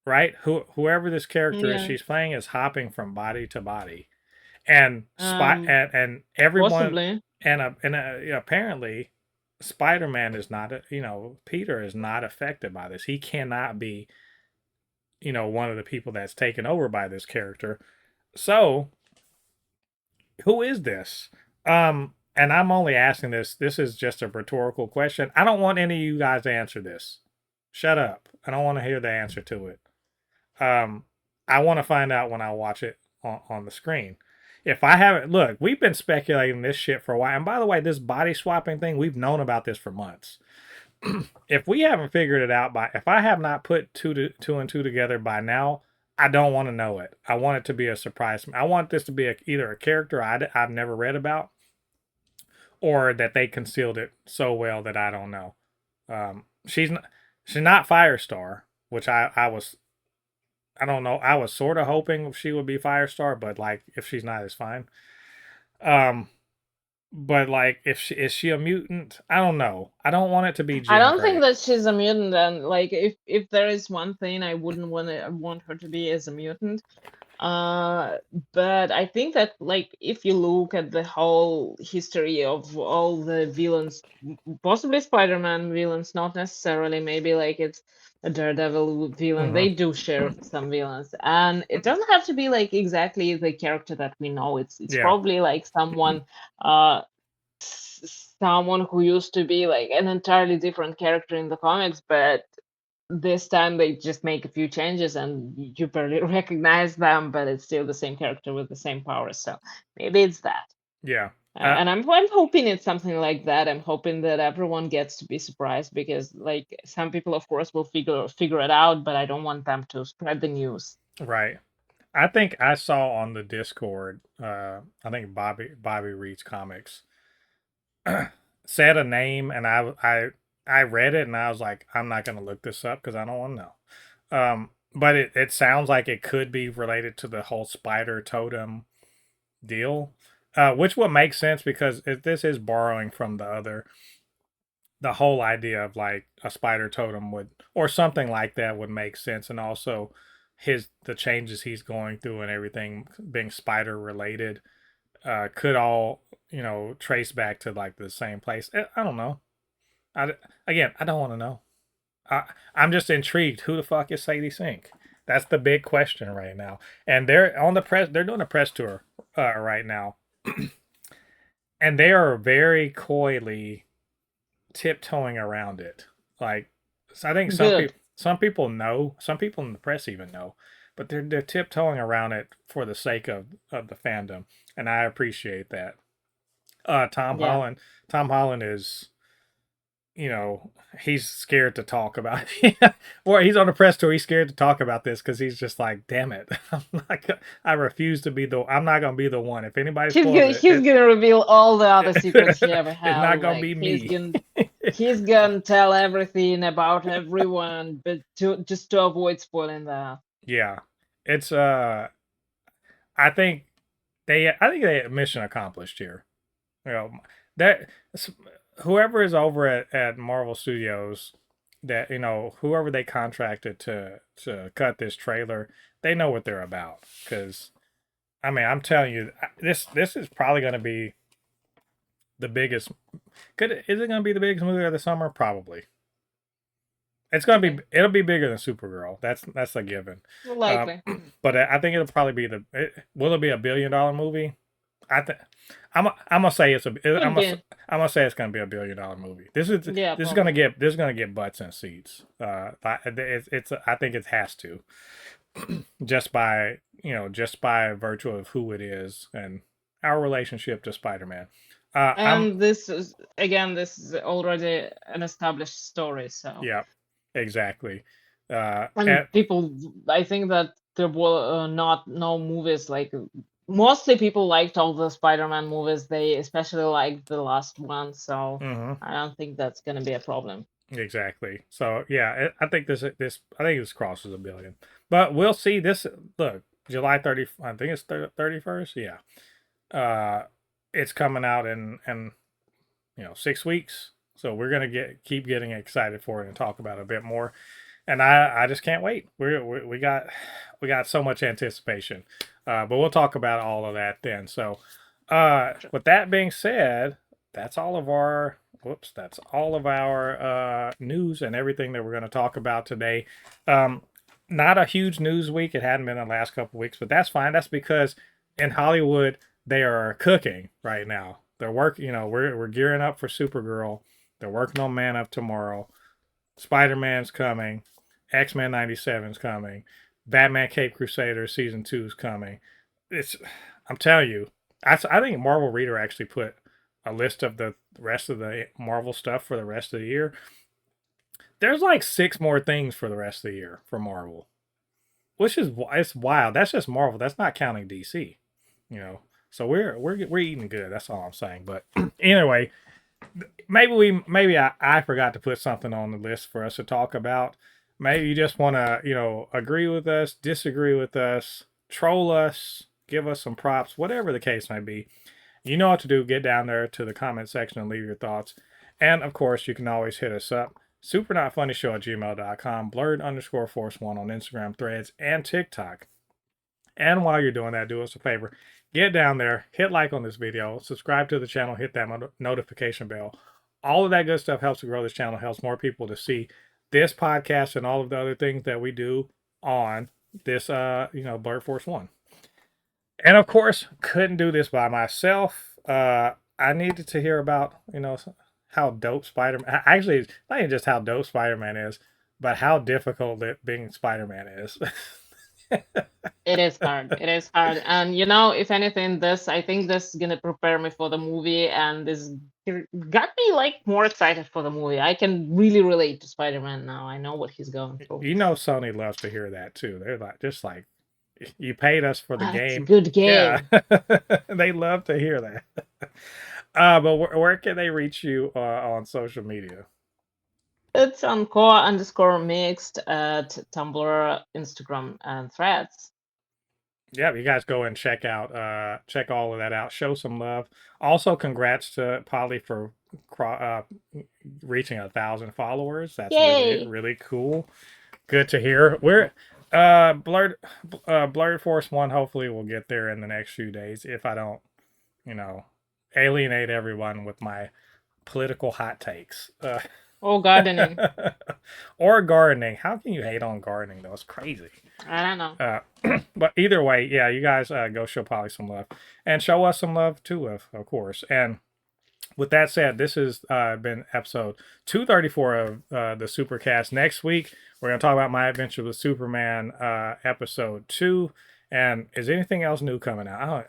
right? Whoever this character is Yeah. she's playing is hopping from body to body, and Um, and everyone, Possibly. and apparently Spider-Man is not Peter is not affected by this. He cannot be one of the people that's taken over by this character. So who is this? And I'm only asking this. This is just a rhetorical question. I don't want any of you guys to answer this. Shut up. I don't want to hear the answer to it. Um, I want to find out when I watch it on the screen. If I haven't, look, we've been speculating this shit for a while. And by the way, this body swapping thing, we've known about this for months. If we haven't figured it out if I have not put two and two together by now, I don't want to know it. I want it to be a surprise. I want this to be either a character I've never read about, or that they concealed it so well that I don't know. She's not Firestar, which I don't know. I was sort of hoping she would be Firestar, but like, if she's not, it's fine. Um, but like, if she is she a mutant? I don't know. I don't want it to be I Jean don't think Grey. that she's a mutant, and like if there is one thing I wouldn't want her to be is a mutant. Uh, but I think that like if you look at the whole history of all the villains, possibly Spider-Man villains, not necessarily, maybe like it's a Daredevil villain, Mm-hmm. they do share some villains, and it doesn't have to be like exactly the character that we know. It's Yeah, probably like uh someone who used to be like an entirely different character in the comics, but this time they just make a few changes and you barely recognize them, but it's still the same character with the same powers. So maybe it's that. yeah. And I'm hoping it's something like that. I'm hoping that everyone gets to be surprised because like some people of course will figure it out, but I don't want them to spread the news. Right. I think I saw on the Discord. I think Bobby reads comics. Said a name, and I read it, and I was like, I'm not gonna look this up because I don't want to know. But it sounds like it could be related to the whole spider totem deal, which would make sense because this is borrowing from the other. the whole idea of like a spider totem would, or something like that, would make sense, and also the changes he's going through and everything being spider related could all trace back to like the same place. I don't know. I Again, I don't want to know. I, I'm just intrigued. Who the fuck is Sadie Sink? That's the big question right now. And they're on the press. They're doing a press tour right now, and they are very coyly tiptoeing around it. Like, so I think Good. some people know, some people in the press even know, but they're tiptoeing around it for the sake of the fandom, and I appreciate that. Tom Yeah. Holland, Tom Holland is, he's scared to talk about it. Or he's on a press tour. He's scared to talk about this because he's just like, damn it, I refuse to be I'm not gonna be the one. If anybody spoils it, He's gonna reveal all the other secrets he ever it's had. not gonna Like be me. he's gonna tell everything about everyone, but to just to avoid spoiling that. Yeah, it's I think they mission accomplished here. You know that whoever is over at Marvel Studios, that whoever they contracted to cut this trailer, they know what they're about. Because I mean, I'm telling you, this is probably going to be the biggest. Is it going to be the biggest movie of the summer? Probably. It's gonna be. Okay. It'll be bigger than Supergirl. That's a given. Um, Likely. but I think it'll probably be will it be $1 billion movie? I think I'm gonna say Could be. I'm gonna say it's gonna be $1 billion movie. Yeah, This is gonna probably. get butts and seats. It's I think it has to, just by virtue of who it is and our relationship to Spider-Man. I'm And this is already an established story, so. Yeah, exactly. And And people, I think that there were not no movies like mostly people liked all the Spider-Man movies. They especially liked the last one, so mhm. I don't think that's gonna be a problem. Exactly. So yeah, I think I think this crosses a billion, but we'll see. Look, July 30. I think it's 31st. Yeah. Uh, it's coming out in 6 weeks. So we're gonna keep getting excited for it and talk about it a bit more. And I just can't wait. We got so much anticipation. But we'll talk about all of that then. So Sure. with that being said, that's all of our news and everything that we're going to talk about today. Um, Not a huge news week. It hadn't been the last couple of weeks, but that's fine. That's because in Hollywood they are cooking right now. They're working. We're gearing up for Supergirl. They're working on Man of Tomorrow. Spider Man's coming. X Men '97 is coming. Batman Cape Crusader season 2 is coming. It's I'm telling you, I think Marvel Reader actually put a list of the rest of the Marvel stuff for the rest of the year. There's like 6 more things for the rest of the year for Marvel, which is it's wild. That's just Marvel. That's not counting DC. You know, so we're eating good. That's all I'm saying. But anyway, maybe I forgot to put something on the list for us to talk about. Maybe you just want to agree with us, disagree with us, troll us, give us some props, whatever the case may be. You know what to do. Get down there to the comment section and leave your thoughts. And of course, you can always hit us up. Supernotfunnyshow at gmail.com, blurred_force1 on Instagram, Threads, and TikTok. And while you're doing that, do us a favor. Get down there, hit like on this video, subscribe to the channel, hit that notification bell. All of that good stuff helps to grow this channel, helps more people to see this podcast and all of the other things that we do on this, Blurred Force 1. And of course, couldn't do this by myself. I needed to hear about, how dope Spider-Man. Actually, it's not even just how dope Spider-Man is, but how difficult being Spider-Man is. It is hard. It is hard. And if anything, I think this is gonna prepare me for the movie, and this got me like more excited for the movie. I can really relate to Spider-Man now. I know what he's going through. Sony loves to hear that too. They're like, just like, you paid us for the It's a game. good Yeah, game. they love to hear that. But where can they reach you on social media? It's on core_mixed at Tumblr, Instagram, and Threads. Yeah, you guys go and check all of that out. Show some love. Also, congrats to Polly for reaching 1,000 followers. That's really Yay! really cool. Good to hear. We're Blurred Force One. Hopefully, we'll get there in the next few days. If I don't, you know, alienate everyone with my political hot takes. Oh, gardening. Or gardening. How can you hate on gardening though? It's crazy. I don't know. But either way, yeah, you guys go show Polly some love and show us some love too, of course. And with that said, this has been episode 234 of the Supercast. Next week, we're going to talk about My Adventure with Superman, episode 2. And is anything else new coming out?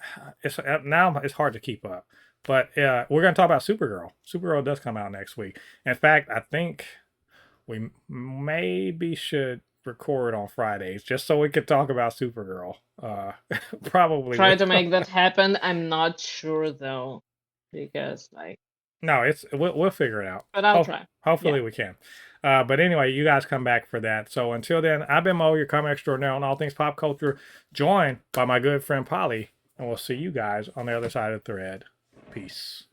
Now it's hard to keep up. But we're going to talk about Supergirl. Supergirl does come out next week. In fact, I think we maybe should record on Fridays just so we could talk about Supergirl. Probably Try to make that happen. I'm not sure though, because like. No, we'll figure it out. But I'll try. Hopefully we can. But anyway, you guys come back for that. So until then, I've been Mo, your comic extraordinaire on all things pop culture, joined by my good friend Polly, and we'll see you guys on the other side of the thread. Peace.